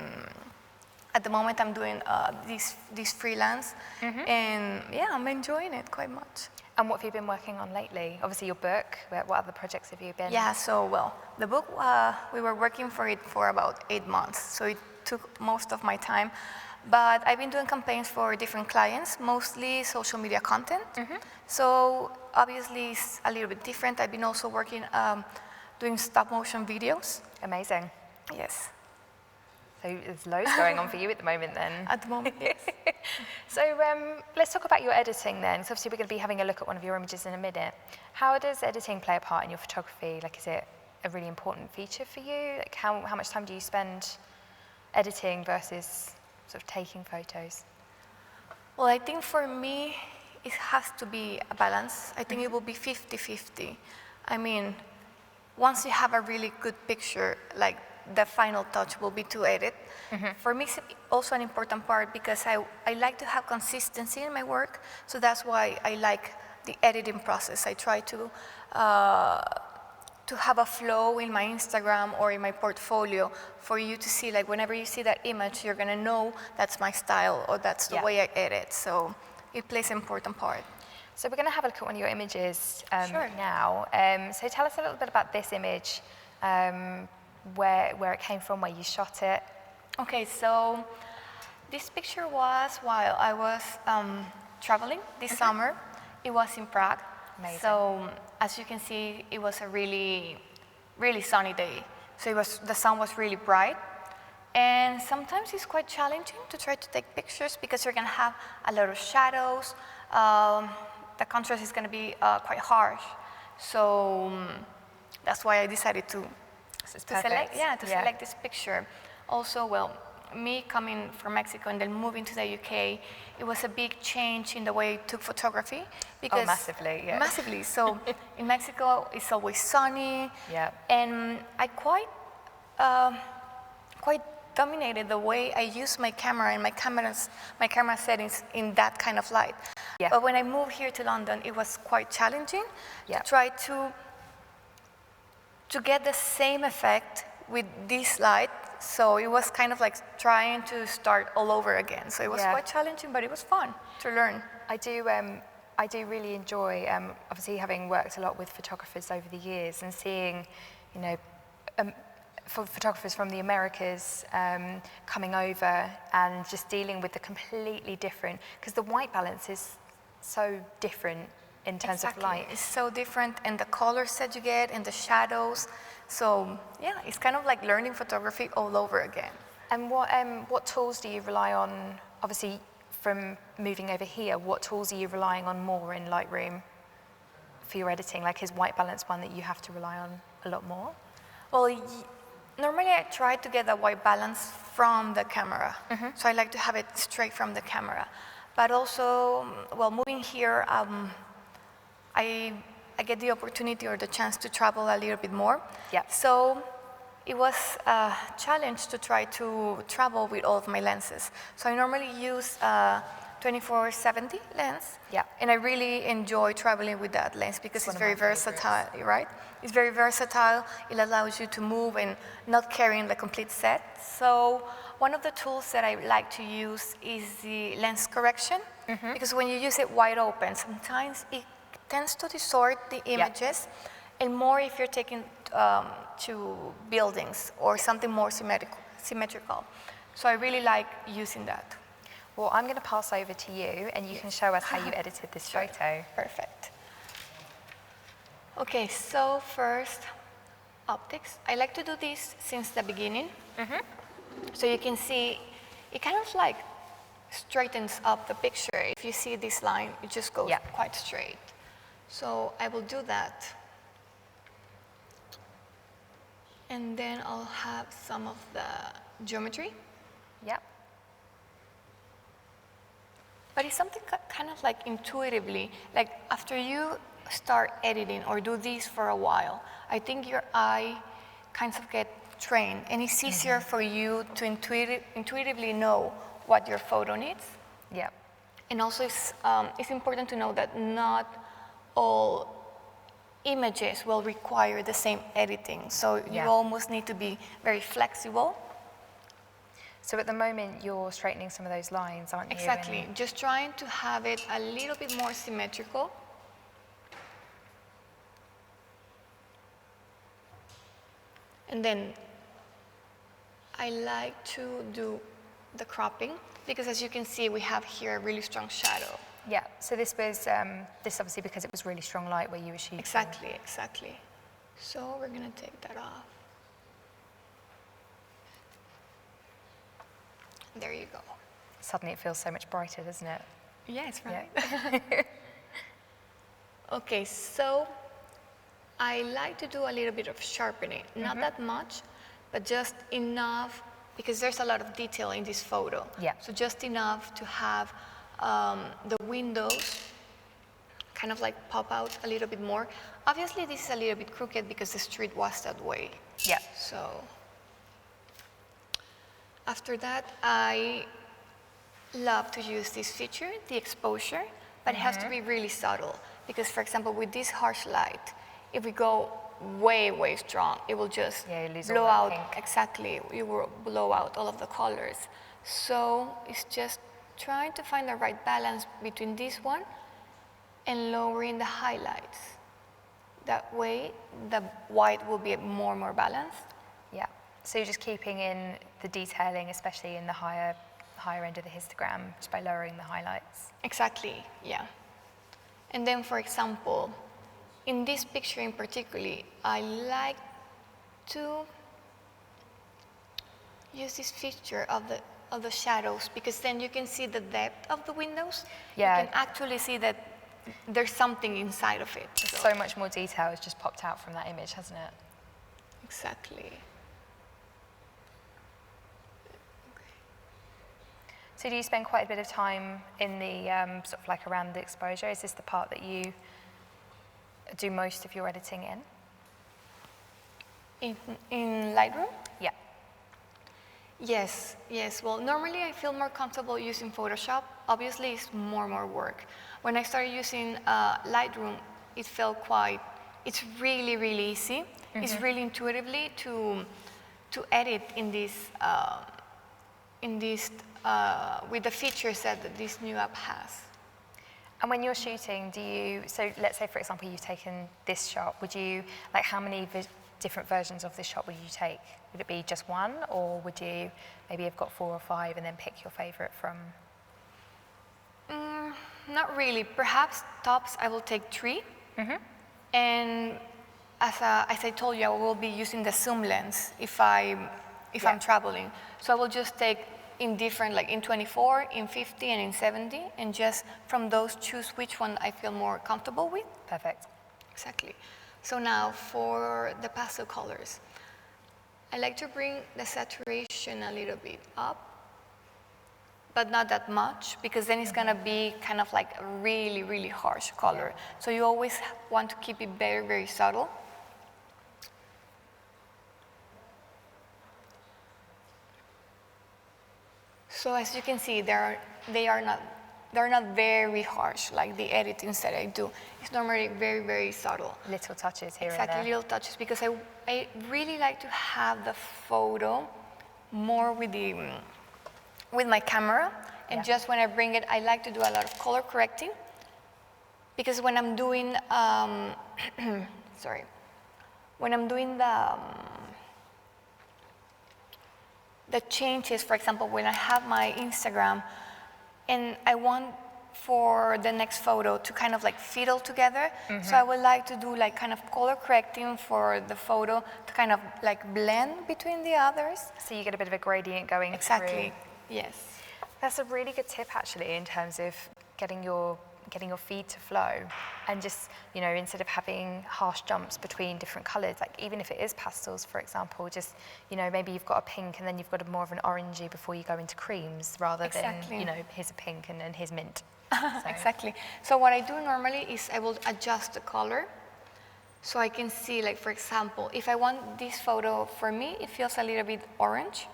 at the moment I'm doing this freelance, and yeah, I'm enjoying it quite much. And what have you been working on lately? Obviously your book, what other projects have you been? Yeah, so well, the book, we were working for it for about 8 months, so it took most of my time. But I've been doing campaigns for different clients, mostly social media content. So obviously it's a little bit different. I've been also working doing stop motion videos. Amazing. Yes. So there's loads going on for you at the moment then. At the moment, yes. So let's talk about your editing then. So obviously we're going to be having a look at one of your images in a minute. How does editing play a part in your photography? Like, is it a really important feature for you? Like, how much time do you spend editing versus sort of taking photos? Well, I think for me, it has to be a balance. I think it will be 50-50. I mean, once you have a really good picture, like the final touch will be to edit. For me, it's also an important part because I like to have consistency in my work. So that's why I like the editing process. I try to have a flow in my Instagram or in my portfolio for you to see, like whenever you see that image, you're gonna know that's my style or that's the way I edit. So it plays an important part. So we're going to have a look at one of your images Sure. now. So tell us a little bit about this image, where it came from, where you shot it. Okay, so this picture was while I was traveling this summer. It was in Prague. Amazing. So as you can see, it was a really, really sunny day. So the sun was really bright. And sometimes it's quite challenging to try to take pictures because you're going to have a lot of shadows. The contrast is going to be quite harsh. So that's why I decided to select this picture. Also, well, me coming from Mexico and then moving to the UK, it was a big change in the way I took photography. Because massively, yeah. Massively. So in Mexico, it's always sunny. Yeah. And I quite dominated the way I use my camera and my camera settings in that kind of light. Yeah. But when I moved here to London, it was quite challenging to try to get the same effect with this light. So it was kind of like trying to start all over again. So it was quite challenging, but it was fun to learn. I do really enjoy, obviously having worked a lot with photographers over the years and seeing, you know, for photographers from the Americas coming over and just dealing with the completely different, because the white balance is so different in terms of light. It's so different, and the colors that you get and the shadows. So yeah, it's kind of like learning photography all over again. And what tools do you rely on, obviously from moving over here, what tools are you relying on more in Lightroom for your editing? Like, is white balance one that you have to rely on a lot more? Well, normally I try to get the white balance from the camera. So I like to have it straight from the camera. But also, well, moving here, I get the opportunity or the chance to travel a little bit more. Yeah. So it was a challenge to try to travel with all of my lenses. So I normally use 24-70 lens. Yeah. And I really enjoy traveling with that lens because it's very versatile, right? It's very versatile. It allows you to move and not carrying the complete set. So one of the tools that I like to use is the lens correction, because when you use it wide open, sometimes it tends to distort the images, and more if you're taking to buildings or something more symmetrical. So I really like using that. Well, I'm going to pass over to you, and you can show us how you edited this photo. Perfect. Okay, so first optics. I like to do this since the beginning. So you can see it kind of like straightens up the picture. If you see this line, it just goes quite straight. So I will do that. And then I'll have some of the geometry. Yep. But it's something kind of like intuitively, like after you start editing or do these for a while, I think your eye kind of get trained, and it's easier for you to intuitively know what your photo needs. Yep. And also it's important to know that not all images will require the same editing. So you almost need to be very flexible. So at the moment, you're straightening some of those lines, aren't you? Exactly. Just trying to have it a little bit more symmetrical. And then I like to do the cropping because, as you can see, we have here a really strong shadow. Yeah, so this was, this obviously because it was really strong light where you were shooting. Exactly, exactly. So we're going to take that off. There you go. Suddenly it feels so much brighter, doesn't it? Yeah, it's right. Yeah. Okay, so I like to do a little bit of sharpening. Not that much, but just enough, because there's a lot of detail in this photo. Yeah. So just enough to have the windows kind of like pop out a little bit more. Obviously, this is a little bit crooked because the street was that way. Yeah. So after that, I love to use this feature, the exposure, but it has to be really subtle. Because, for example, with this harsh light, if we go way, way strong, it will just you lose blow all out. that pink. Exactly, you will blow out all of the colors. So it's just trying to find the right balance between this one and lowering the highlights. That way, the white will be more balanced. Yeah. So you're just keeping in the detailing, especially in the higher end of the histogram, just by lowering the highlights. Exactly, yeah. And then, for example, in this picture in particular, I like to use this feature of the shadows, because then you can see the depth of the windows. Yeah. You can actually see that there's something inside of it. So much more detail has just popped out from that image, hasn't it? Exactly. So do you spend quite a bit of time in the sort of like around the exposure? Is this the part that you do most of your editing in? In Lightroom? Yeah. Yes. Well, normally I feel more comfortable using Photoshop. Obviously, it's more work. When I started using Lightroom, it felt it's really, really easy. It's really intuitively to edit in this, with the features that this new app has. And when you're shooting, so let's say, for example, you've taken this shot, would you, like how many different versions of this shot would you take? Would it be just one, or would you maybe have got 4 or 5 and then pick your favorite from? Not really. Perhaps tops I will take 3. And as I told you, I will be using the zoom lens if I'm traveling. So I will just take in different, like in 24, in 50, and in 70, and just from those choose which one I feel more comfortable with. Perfect. Exactly. So now for the pastel colors, I like to bring the saturation a little bit up, but not that much, because then it's gonna be kind of like a really, really harsh color. So you always want to keep it very, very subtle. So as you can see, they're not very harsh like the editings that I do. It's normally very, very subtle. Little touches here Exactly, and there. little touches, because I really like to have the photo more with my camera, and just when I bring it, I like to do a lot of color correcting, because when I'm doing, when I'm doing the changes, for example, when I have my Instagram, and I want for the next photo to kind of like fiddle together. So I would like to do like kind of color correcting for the photo to kind of like blend between the others. So you get a bit of a gradient going Exactly, through. yes. That's a really good tip actually in terms of getting your feed to flow, and just, you know, instead of having harsh jumps between different colors, like even if it is pastels, for example, just, you know, maybe you've got a pink and then you've got a more of an orangey before you go into creams, rather than, you know, here's a pink and then here's mint. So. Exactly. So what I do normally is I will adjust the color so I can see, like, for example, if I want this photo, for me, it feels a little bit orange.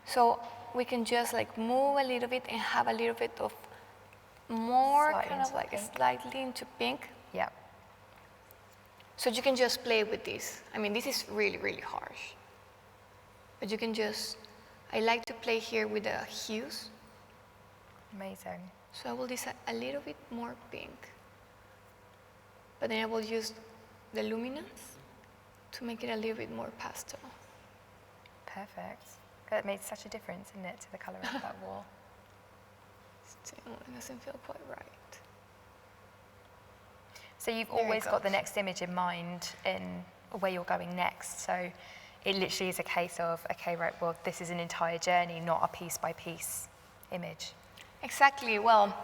So we can just like move a little bit and have a little bit of more Slightly kind of into like pink. slightly into pink. Yeah. So you can just play with this. I mean, this is really, really harsh. But you can just, I like to play here with the hues. Amazing. So I will use a little bit more pink. But then I will use the luminance to make it a little bit more pastel. Perfect. That made such a difference, isn't it, to the colour of that wall? Still, it doesn't feel quite right. So you've There it always got the goes. next image in mind in where you're going next. So it literally is a case of, okay, right, well, this is an entire journey, not a piece by piece image. Exactly. Well,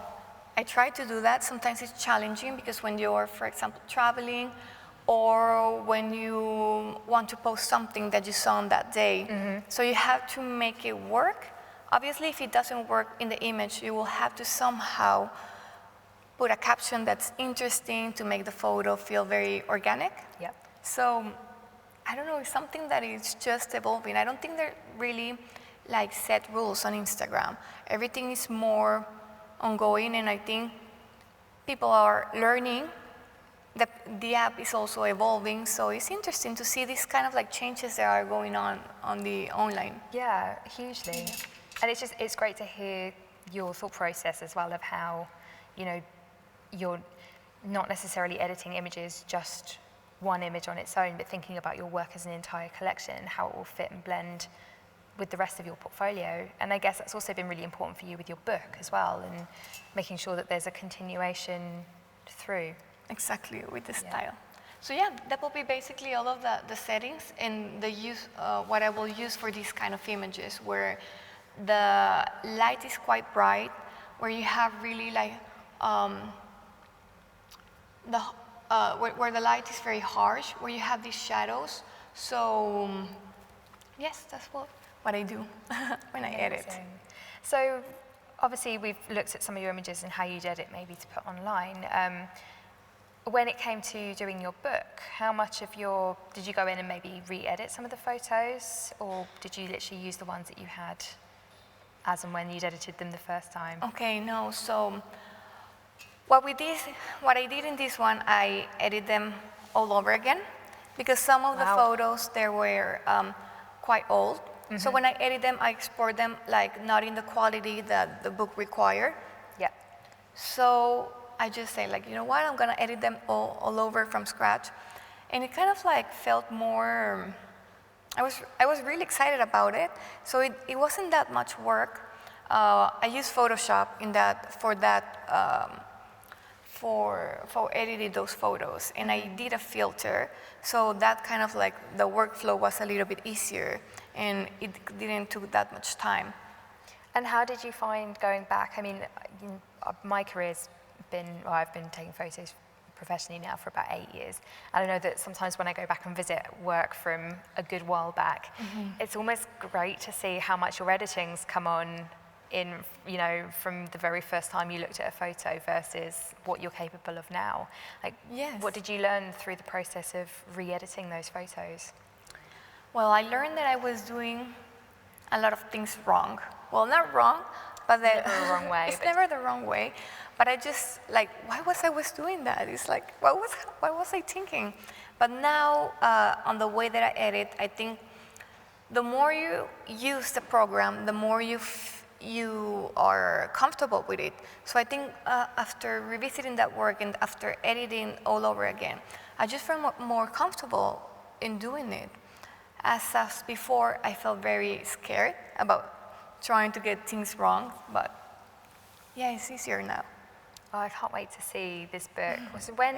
I try to do that. Sometimes it's challenging because when you're, for example, traveling, or when you want to post something that you saw on that day. So you have to make it work. Obviously, if it doesn't work in the image, you will have to somehow put a caption that's interesting to make the photo feel very organic. Yep. So I don't know, it's something that is just evolving. I don't think there are really like set rules on Instagram. Everything is more ongoing, and I think people are learning. The app is also evolving, so it's interesting to see these kind of like changes that are going on the online. Yeah, hugely. And it's great to hear your thought process as well of how, you know, you're not necessarily editing images, just one image on its own, but thinking about your work as an entire collection and how it will fit and blend with the rest of your portfolio. And I guess that's also been really important for you with your book as well, and making sure that there's a continuation through. Exactly, with the style. So yeah, that will be basically all of the settings and the use, what I will use for these kind of images, where the light is quite bright, where you have really like, where the light is very harsh, where you have these shadows. So yes, that's what I do when I edit. Amazing. So obviously we've looked at some of your images and how you'd edit maybe to put online. When it came to doing your book, how much of did you go in and maybe re-edit some of the photos, or did you literally use the ones that you had as and when you'd edited them the first time? Okay, no, so what I did in this one, I edited them all over again, because some of the photos, they were quite old. So when I edit them, I export them like not in the quality that the book required. Yeah. So I just say like, you know what, I'm gonna edit them all over from scratch. And it kind of like felt more, I was really excited about it. So it wasn't that much work. I used Photoshop for editing those photos, and I did a filter, so that kind of like the workflow was a little bit easier, and it didn't took that much time. And how did you find going back? I mean, my career's I've been taking photos professionally now for about 8 years. And I know that sometimes when I go back and visit work from a good while back, it's almost great to see how much your editing's come on in, you know, from the very first time you looked at a photo versus what you're capable of now. Like, Yes. What did you learn through the process of re-editing those photos? Well, I learned that I was doing a lot of things wrong. Well, not wrong, but that Never the wrong way. it's never the wrong way. But I just like, why was I doing that? It's like, what was I thinking? But now, on the way that I edit, I think the more you use the program, the more you are comfortable with it. So I think after revisiting that work and after editing all over again, I just felt more comfortable in doing it. As before, I felt very scared about trying to get things wrong, but yeah, it's easier now. Oh, I can't wait to see this book. So when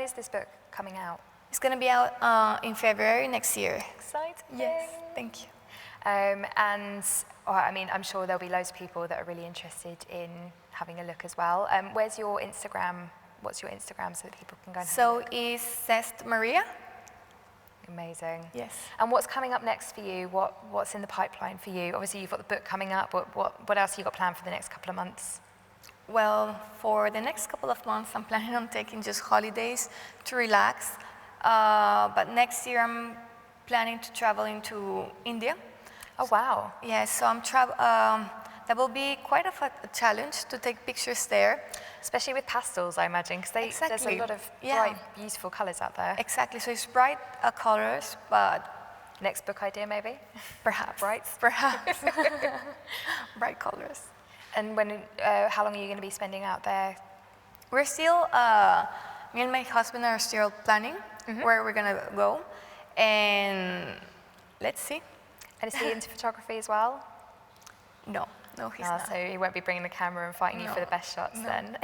is this book coming out? It's going to be out in February next year. Exciting. Yes, thank you. I mean, I'm sure there'll be loads of people that are really interested in having a look as well. Where's your Instagram? What's your Instagram so that people can go and have a look? So it's Cest Maria. Amazing. Yes. And what's coming up next for you? What's in the pipeline for you? Obviously, you've got the book coming up. What else have you got planned for the next couple of months? Well, for the next couple of months, I'm planning on taking just holidays to relax. But next year, I'm planning to travel into India. Oh, wow. Yeah, so that will be quite a challenge to take pictures there. Especially with pastels, I imagine, because there's a lot of bright, beautiful colours out there. Exactly, so it's bright colors, but... Next book idea, maybe? Perhaps. Brights? Perhaps. Bright colors. And how long are you going to be spending out there? We're still, me and my husband are still planning where we're going to go, and let's see. And is he into photography as well? No, he's not. So he won't be bringing the camera and fighting you for the best shots then.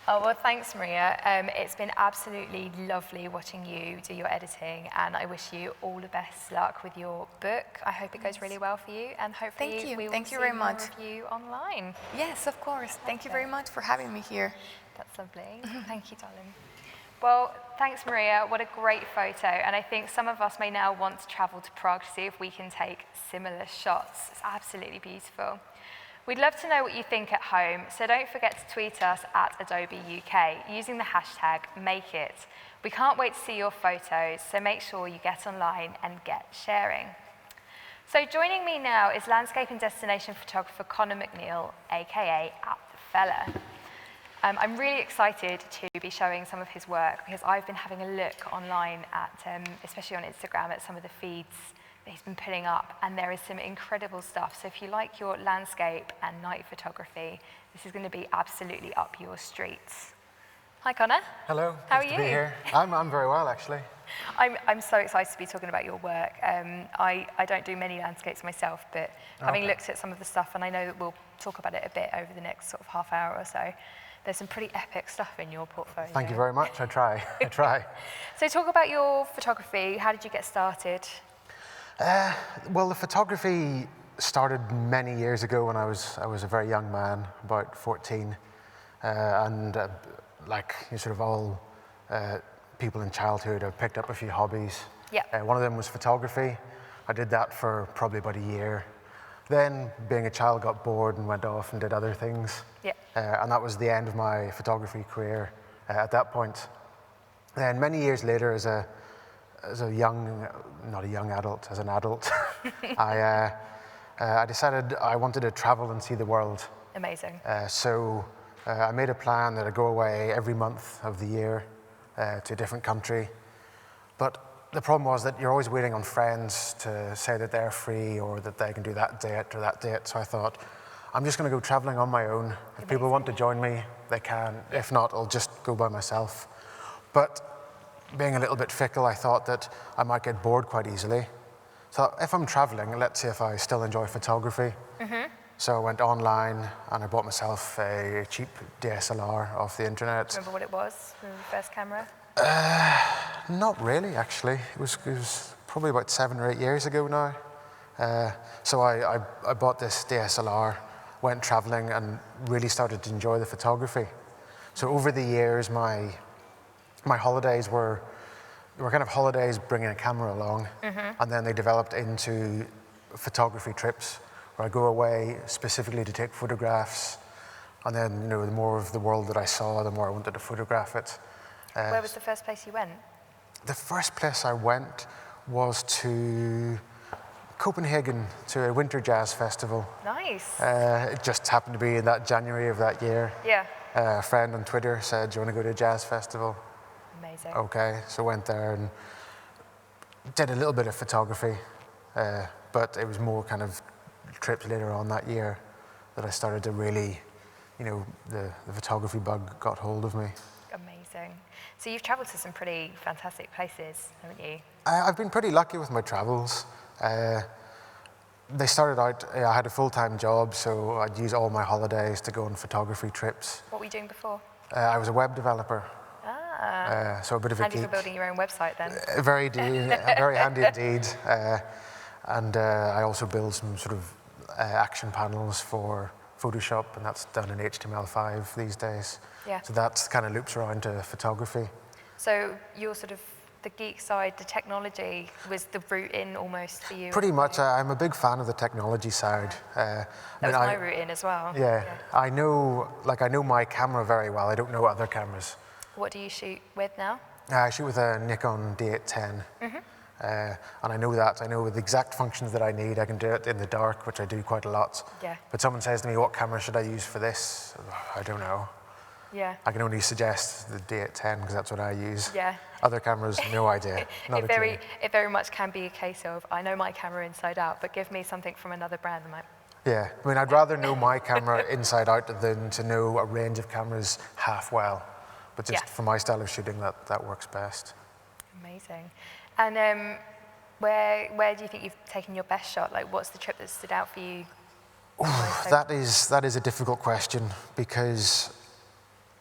Oh, well, thanks, Maria. It's been absolutely lovely watching you do your editing, and I wish you all the best luck with your book. I hope it goes really well for you, and hopefully we will see more of you online. Yes, of course. Thank you very much for having me here. That's lovely. Thank you, darling. Well, thanks, Maria. What a great photo. And I think some of us may now want to travel to Prague to see if we can take similar shots. It's absolutely beautiful. We'd love to know what you think at home, so don't forget to tweet us at Adobe UK using the hashtag #MakeIt. We can't wait to see your photos, so make sure you get online and get sharing. So joining me now is landscape and destination photographer Conor McNeil, aka @TheFella. I'm really excited to be showing some of his work because I've been having a look online at, especially on Instagram, at some of the feeds that he's been putting up, and there is some incredible stuff. So if you like your landscape and night photography, this is going to be absolutely up your streets. Hi, Conor. Hello. How are nice you? to be here. I'm very well, actually. I'm so excited to be talking about your work. I don't do many landscapes myself, but having looked at some of the stuff, and I know that we'll talk about it a bit over the next sort of half hour or so, there's some pretty epic stuff in your portfolio. Thank you very much. I try. So talk about your photography. How did you get started? Well, the photography started many years ago when I was a very young man, about 14, like sort of all people in childhood, I picked up a few hobbies. Yeah. One of them was photography. I did that for probably about a year. Then, being a child, got bored and went off and did other things. Yeah. And that was the end of my photography career at that point. Then, many years later, as an adult, I decided I wanted to travel and see the world. Amazing. So I made a plan that I'd go away every month of the year to a different country. But the problem was that you're always waiting on friends to say that they're free or that they can do that date or that date. So I thought, I'm just going to go traveling on my own. If people want to join me, they can. If not, I'll just go by myself. But being a little bit fickle, I thought that I might get bored quite easily. So if I'm traveling, let's see if I still enjoy photography. So I went online and I bought myself a cheap DSLR off the internet. Remember what it was, your first camera? Not really, actually. It was probably about 7 or 8 years ago now. So I bought this DSLR, went traveling and really started to enjoy the photography. So over the years, my holidays were kind of holidays bringing a camera along, and then they developed into photography trips where I go away specifically to take photographs, and then the more of the world that I saw, the more I wanted to photograph it. Where was the first place you went? The first place I went was to Copenhagen, to a winter jazz festival. Nice. It just happened to be in that January of that year. Yeah. A friend on Twitter said, "Do you want to go to a jazz festival?" Amazing. Okay, so went there and did a little bit of photography, but it was more kind of trips later on that year that I started to really, the photography bug got hold of me. Amazing. So you've travelled to some pretty fantastic places, haven't you? I've been pretty lucky with my travels. they started out, I had a full-time job, so I'd use all my holidays to go on photography trips. What were you doing before? I was a web developer. So a bit of a Handy geek. for building your own website then. Very handy indeed. And I also build some sort of action panels for Photoshop, and that's done in HTML5 these days. Yeah. So that kind of loops around to photography. So you're sort of the geek side, the technology was the route in almost for you? Pretty much. I'm a big fan of the technology side. That was my route in as well. Yeah. I know my camera very well. I don't know other cameras. What do you shoot with now? I shoot with a Nikon D810. And I know that. I know the exact functions that I need. I can do it in the dark, which I do quite a lot. Yeah. But someone says to me, what camera should I use for this? I don't know. Yeah. I can only suggest the D810 because that's what I use. Yeah. Other cameras, no idea. Not a clue. It very much can be a case of, I know my camera inside out, but give me something from another brand. I'm like, Yeah. I mean, I'd rather know my camera inside out than to know a range of cameras half well. But just for my style of shooting, that works best. amazing. And where do you think you've taken your best shot? Like, what's the trip that stood out for you? That is a difficult question because,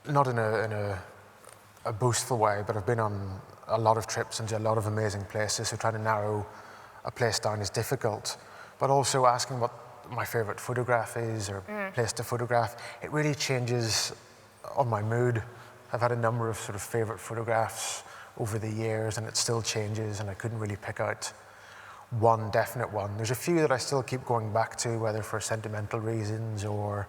not in a boastful way, but I've been on a lot of trips into a lot of amazing places, so trying to narrow a place down is difficult. But also asking what my favorite photograph is or place to photograph, it really changes on my mood. I've had a number of sort of favorite photographs over the years and it still changes, and I couldn't really pick out one definite one. There's a few that I still keep going back to, whether for sentimental reasons or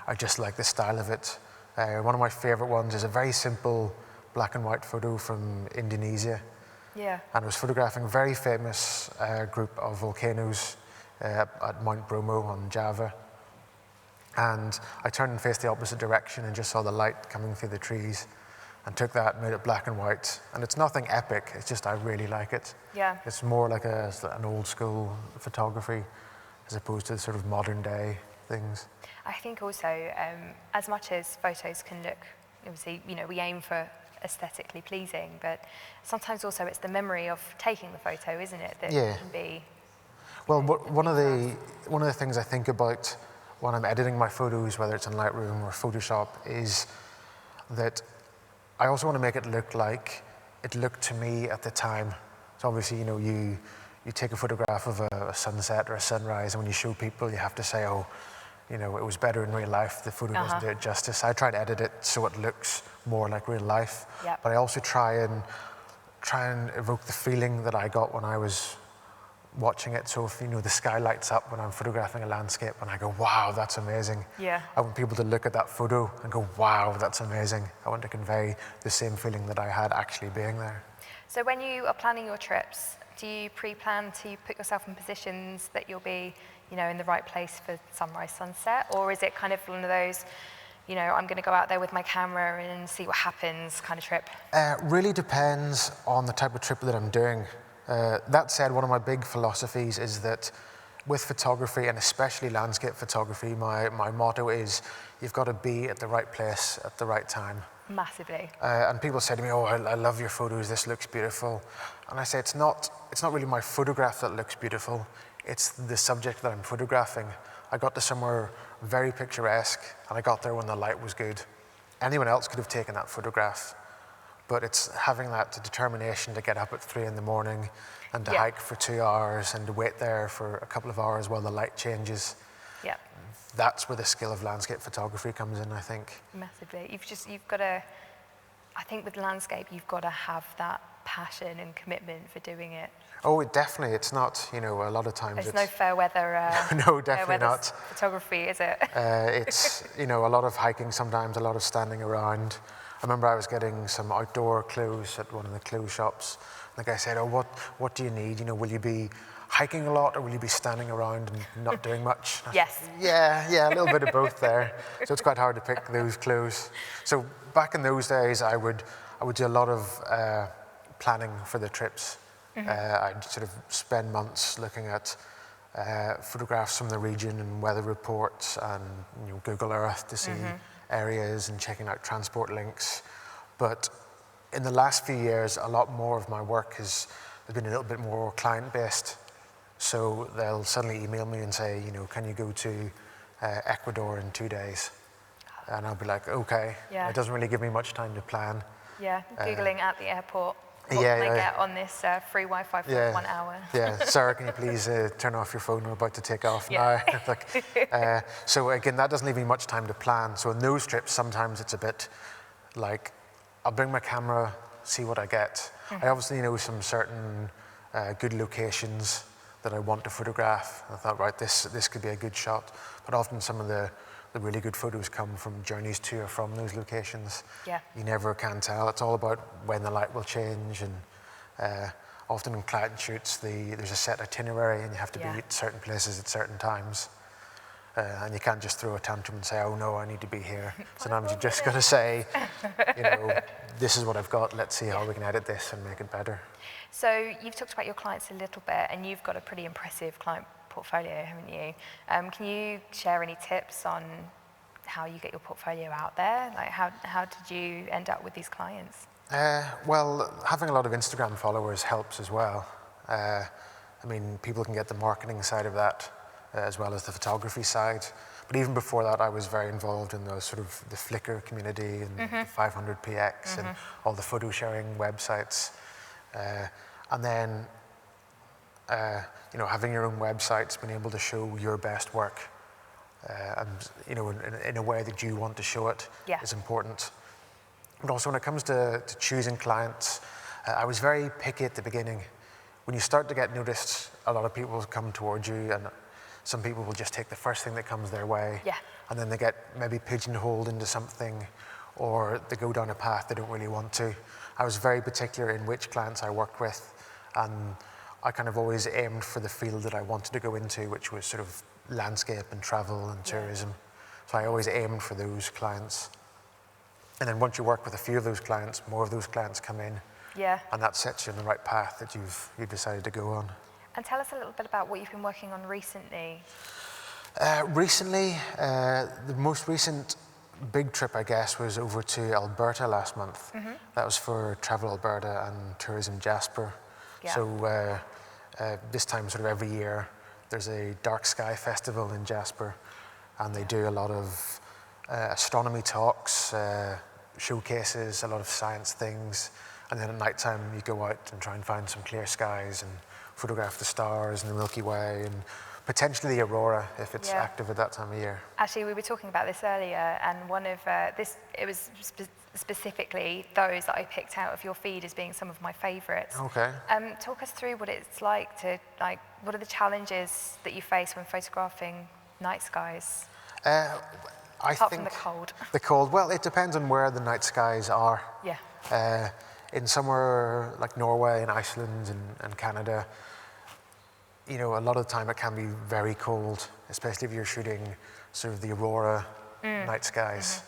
I just like the style of it. One of my favorite ones is a very simple black and white photo from Indonesia. Yeah. And I was photographing a very famous group of volcanoes at Mount Bromo on Java. And I turned and faced the opposite direction and just saw the light coming through the trees and took that, made it black and white. And it's nothing epic, it's just I really like it. Yeah. It's more like an old school photography as opposed to sort of modern day things. I think also, as much as photos can look, obviously, you know, we aim for aesthetically pleasing, but sometimes also it's the memory of taking the photo, isn't it, that can be... Well, one of the things I think about when I'm editing my photos, whether it's in Lightroom or Photoshop, is that I also want to make it look like it looked to me at the time. So obviously, you know, you take a photograph of a sunset or a sunrise, and when you show people, you have to say, oh, you know, it was better in real life. The photo doesn't do it justice. I try to edit it so it looks more like real life. Yep. But I also try and evoke the feeling that I got when I was watching it. So if, you know, the sky lights up when I'm photographing a landscape and I go, wow, that's amazing. Yeah. I want people to look at that photo and go, wow, that's amazing. I want to convey the same feeling that I had actually being there. So when you are planning your trips, do you pre-plan to put yourself in positions that you'll be, you know, in the right place for sunrise, sunset? Or is it kind of one of those, you know, I'm going to go out there with my camera and see what happens kind of trip? Really depends on the type of trip that I'm doing. That said, one of my big philosophies is that with photography, and especially landscape photography, my motto is you've got to be at the right place at the right time. Massively. And people say to me, oh, I love your photos, this looks beautiful. And I say, it's not really my photograph that looks beautiful, it's the subject that I'm photographing. I got to somewhere very picturesque, and I got there when the light was good. Anyone else could have taken that photograph, but it's having that determination to get up at 3 in the morning and to hike for 2 hours and to wait there for a couple of hours while the light changes. Yeah. That's where the skill of landscape photography comes in, I think. Massively. You've got to, I think with landscape, you've got to have that passion and commitment for doing it. Oh, definitely. It's not, you know, a lot of times There's no fair weather. No, definitely not. Photography, is it? It's, you know, a lot of hiking sometimes, a lot of standing around. I remember I was getting some outdoor clothes at one of the clothes shops. And the guy said, oh, what do you need? You know, will you be hiking a lot or will you be standing around and not doing much? Yes. Yeah, a little bit of both there. So it's quite hard to pick those clothes. So back in those days, I would do a lot of planning for the trips. I'd sort of spend months looking at photographs from the region and weather reports and, you know, Google Earth to see areas and checking out transport links. But in the last few years, a lot more of my work has been a little bit more client-based. So they'll suddenly email me and say, you know, can you go to Ecuador in 2 days? And I'll be like, okay. Yeah. It doesn't really give me much time to plan. Yeah, Googling at the airport. What yeah, can I yeah. get on this free Wi-Fi for Yeah. 1 hour? Yeah, Sarah, can you please turn off your phone? We're about to take off Yeah. now. Like, so again, that doesn't leave me much time to plan. So in those trips, sometimes it's a bit like, I'll bring my camera, see what I get. I obviously know some certain good locations that I want to photograph. I thought, right, this could be a good shot. But often some of the really good photos come from journeys to or from those locations. Yeah. You never can tell. It's all about when the light will change, and often in client shoots, there's a set itinerary and you have to be at certain places at certain times. And you can't just throw a tantrum and say, oh no, I need to be here. Sometimes you just got to say, you know, this is what I've got, let's see how we can edit this and make it better. So you've talked about your clients a little bit, and you've got a pretty impressive client portfolio, haven't you? Can you share any tips on how you get your portfolio out there? Like how did you end up with these clients? Well, having a lot of Instagram followers helps as well. I mean, people can get the marketing side of that as well as the photography side. But even before that, I was very involved in the sort of the Flickr community and the 500px and all the photo sharing websites. And then, you know, having your own websites, being able to show your best work, and you know, in a way that you want to show it is important. But also, when it comes to choosing clients, I was very picky at the beginning. When you start to get noticed, a lot of people come towards you, and some people will just take the first thing that comes their way, and then they get maybe pigeonholed into something, or they go down a path they don't really want to. I was very particular in which clients I worked with, and I kind of always aimed for the field that I wanted to go into, which was sort of landscape and travel and tourism. So I always aimed for those clients. And then once you work with a few of those clients, more of those clients come in, and that sets you on the right path that you've decided to go on. And tell us a little bit about what you've been working on recently. Recently, the most recent big trip, I guess, was over to Alberta last month. That was for Travel Alberta and Tourism Jasper. So this time, sort of every year, there's a dark sky festival in Jasper, and they do a lot of astronomy talks, showcases, a lot of science things, and then at night time you go out and try and find some clear skies and photograph the stars and the Milky Way and potentially the aurora if it's active at that time of year. Actually, we were talking about this earlier, and one of it was specifically those that I picked out of your feed as being some of my favourites. Okay. Talk us through what it's like to, like, what are the challenges that you face when photographing night skies? Apart from the cold. The cold, well, it depends on where the night skies are. Yeah. In somewhere like Norway and Iceland and Canada, you know, a lot of the time it can be very cold, especially if you're shooting sort of the aurora night skies.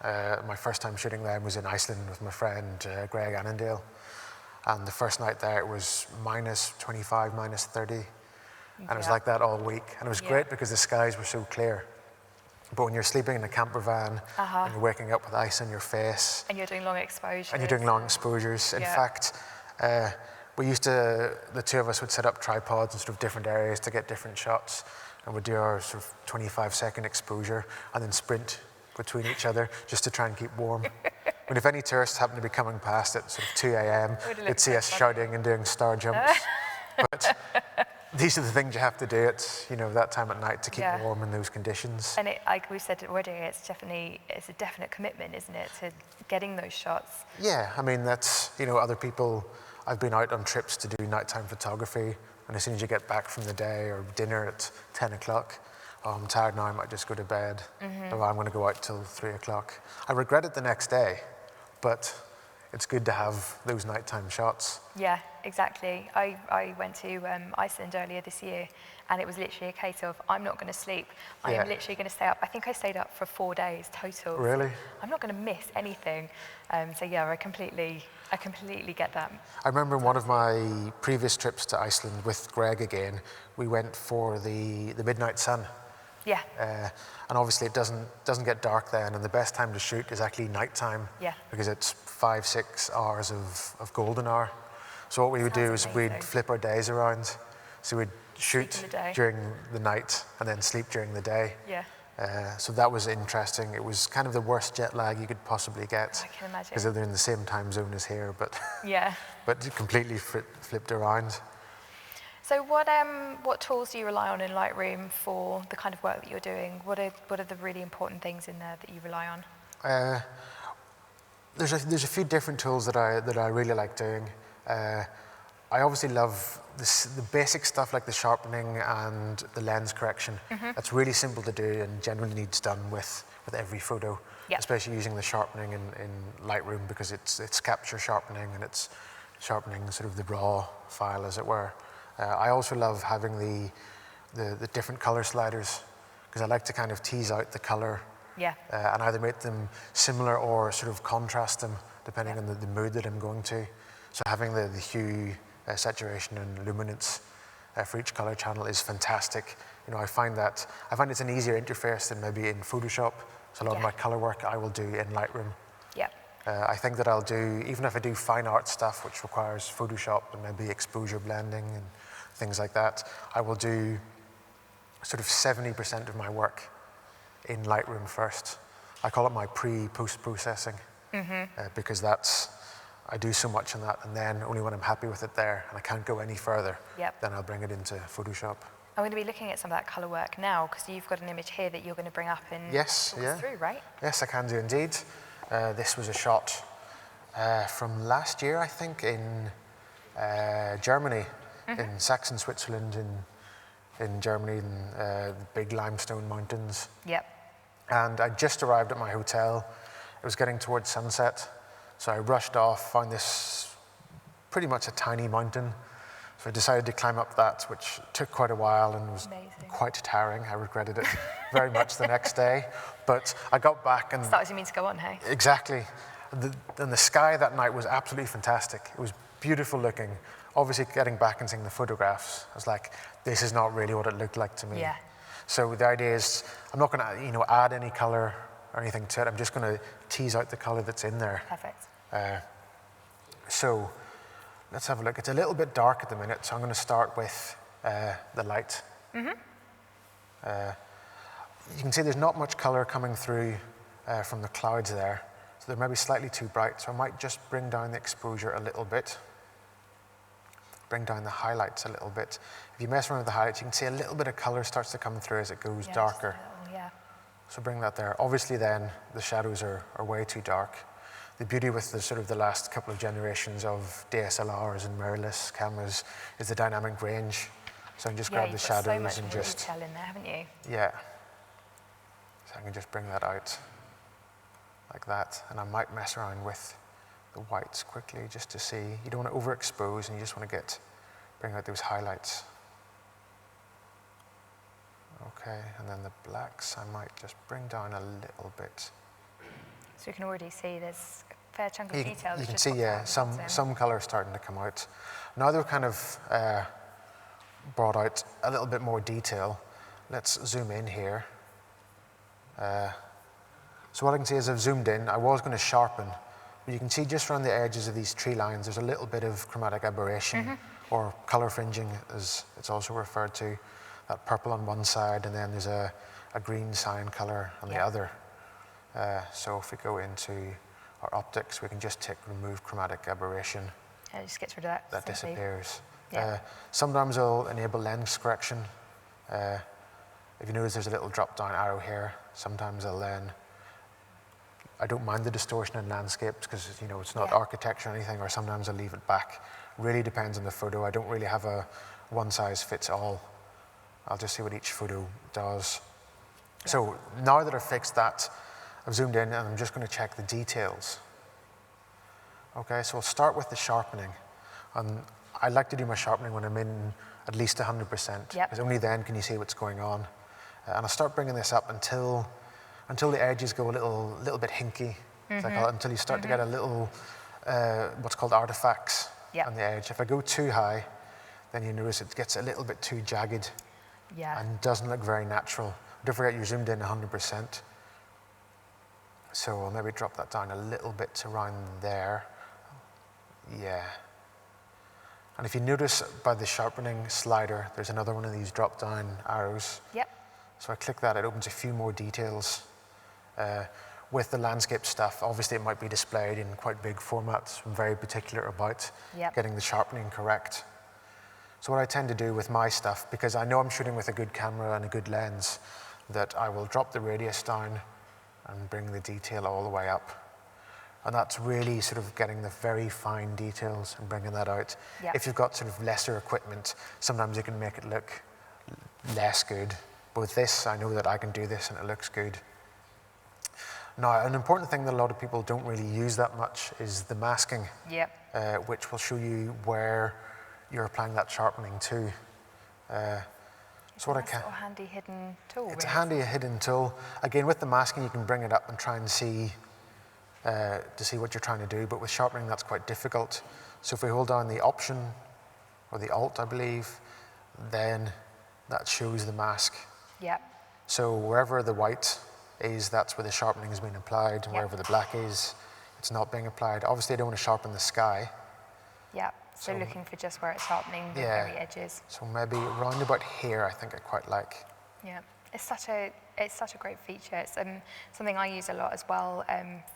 My first time shooting them was in Iceland with my friend Greg Annandale. And the first night there it was minus 25, minus 30. And it was like that all week. And it was great because the skies were so clear. But when you're sleeping in a camper van and you're waking up with ice on your face. And you're doing long exposures. And you're doing long exposures. In fact, the two of us would set up tripods in sort of different areas to get different shots. And we'd do our sort of 25-second exposure and then sprint between each other just to try and keep warm. When if any tourists happen to be coming past at sort of 2 a.m., they'd see us shouting and doing star jumps. But these are the things you have to do at, you know, that time at night to keep warm in those conditions. And like we've said already, it's a definite commitment, isn't it, to getting those shots? Yeah, I mean, that's, you know, other people, I've been out on trips to do nighttime photography, and as soon as you get back from the day or dinner at 10 o'clock, oh, I'm tired now, I might just go to bed, or I'm going to go out till 3 o'clock. I regret it the next day, but it's good to have those nighttime shots. Yeah, exactly. I went to Iceland earlier this year, and it was literally a case of, I'm not going to sleep. I am literally going to stay up. I think I stayed up for 4 days total. Really? I'm not going to miss anything. So yeah, I completely get that. I remember one of my previous trips to Iceland with Greg again, we went for the midnight sun. Yeah. And obviously it doesn't get dark then, and the best time to shoot is actually nighttime. Yeah. Because it's 5-6 hours of golden hour. So what we would do is we'd flip our days around. So we'd shoot in the day. during the night and then sleep during the day. Yeah. So that was interesting. It was kind of the worst jet lag you could possibly get. I can imagine. Because they're in the same time zone as here, but Yeah. but completely flipped around. So what tools do you rely on in Lightroom for the kind of work that you're doing? What are the really important things in there that you rely on? There's a few different tools that I really like doing. I obviously love the basic stuff like the sharpening and the lens correction. That's really simple to do and generally needs done with every photo, Yep. especially using the sharpening in Lightroom because it's capture sharpening and it's sharpening sort of the raw file, as it were. I also love having the different color sliders because I like to kind of tease out the color Yeah. and either make them similar or sort of contrast them depending on the mood that I'm going to. So having the hue, saturation and luminance for each color channel is fantastic. You know, I find it's an easier interface than maybe in Photoshop. So a lot of my color work I will do in Lightroom. Yeah. I think that I'll do, even if I do fine art stuff, which requires Photoshop and maybe exposure blending and things like that, I will do sort of 70% of my work in Lightroom first. I call it my post-processing because I do so much in that, and then only when I'm happy with it there and I can't go any further, Yep. then I'll bring it into Photoshop. I'm going to be looking at some of that colour work now because you've got an image here that you're going to bring up and Yes, talk yeah. us through, right? Yes, I can do indeed. This was a shot from last year, I think, in Germany, in Saxon, Switzerland, in Germany, in the big limestone mountains. Yep. And I just arrived at my hotel. It was getting towards sunset, so I rushed off, found this pretty much a tiny mountain. So I decided to climb up that, which took quite a while and was Amazing. quite tiring. I regretted it very much the next day. But I got back and... Start as you mean to go on, hey? Exactly. And the sky that night was absolutely fantastic. It was beautiful looking. Obviously, getting back and seeing the photographs, I was like, this is not really what it looked like to me. Yeah. So the idea is, I'm not going to, add any color or anything to it. I'm just going to tease out the color that's in there. Perfect. So let's have a look. It's a little bit dark at the minute, so I'm going to start with the light. You can see there's not much color coming through from the clouds there. So they're maybe slightly too bright. So I might just bring down the exposure a little bit. Bring down the highlights a little bit. If you mess around with the highlights, you can see a little bit of color starts to come through as it goes darker. Just a little, yeah. So bring that there. Obviously then, the shadows are way too dark. The beauty with the sort of the last couple of generations of DSLRs and mirrorless cameras is the dynamic range. So I can just grab the you've got shadows so much and more just... detail in there, haven't you? Yeah. So I can just bring that out like that. And I might mess around with the whites quickly just to see. You don't want to overexpose and you just want to bring out those highlights. Okay, and then the blacks I might just bring down a little bit. So you can already see there's a fair chunk of detail. You that's can just see, popped out yeah, of the bottom. some colour starting to come out. Now they've kind of brought out a little bit more detail. Let's zoom in here. So what I can see is I've zoomed in. I was going to sharpen, but you can see just around the edges of these tree lines, there's a little bit of chromatic aberration, or colour fringing, as it's also referred to. That purple on one side, and then there's a green cyan colour on the other. So if we go into our optics, we can just remove chromatic aberration. Yeah, it just gets rid of that. That simply. disappears. Yeah. Sometimes I'll enable lens correction. If you notice there's a little drop down arrow here, sometimes I don't mind the distortion in landscapes because it's not architecture or anything, or sometimes I'll leave it back. Really depends on the photo. I don't really have a one size fits all. I'll just see what each photo does. Yeah. So now that I've fixed that, I've zoomed in and I'm just going to check the details. Okay, so I'll start with the sharpening. And I like to do my sharpening when I'm in at least 100%, because only then can you see what's going on. And I'll start bringing this up until the edges go a little bit hinky, until you start to get a little, what's called artifacts on the edge. If I go too high, then you notice it gets a little bit too jagged and doesn't look very natural. Don't forget you're zoomed in 100%. So I'll maybe drop that down a little bit to around there. Yeah. And if you notice by the sharpening slider, there's another one of these drop-down arrows. Yep. So I click that, it opens a few more details. With the landscape stuff, obviously it might be displayed in quite big formats. I'm very particular about getting the sharpening correct. So what I tend to do with my stuff, because I know I'm shooting with a good camera and a good lens, that I will drop the radius down and bring the detail all the way up. And that's really sort of getting the very fine details and bringing that out. Yep. If you've got sort of lesser equipment, sometimes you can make it look less good. But with this, I know that I can do this and it looks good. Now, an important thing that a lot of people don't really use that much is the masking, which will show you where you're applying that sharpening to. So what I can. It's a handy hidden tool. It's a handy hidden tool. Again, with the masking, you can bring it up and try and see to see what you're trying to do. But with sharpening, that's quite difficult. So if we hold down the Option or the Alt, I believe, then that shows the mask. Yep. So wherever the white is, that's where the sharpening has been applied, and wherever the black is, it's not being applied. Obviously, I don't want to sharpen the sky. Yep. So looking for just where it's sharpening the very edges. So maybe round about here, I think I quite like. Yeah. It's such a great feature. It's something I use a lot as well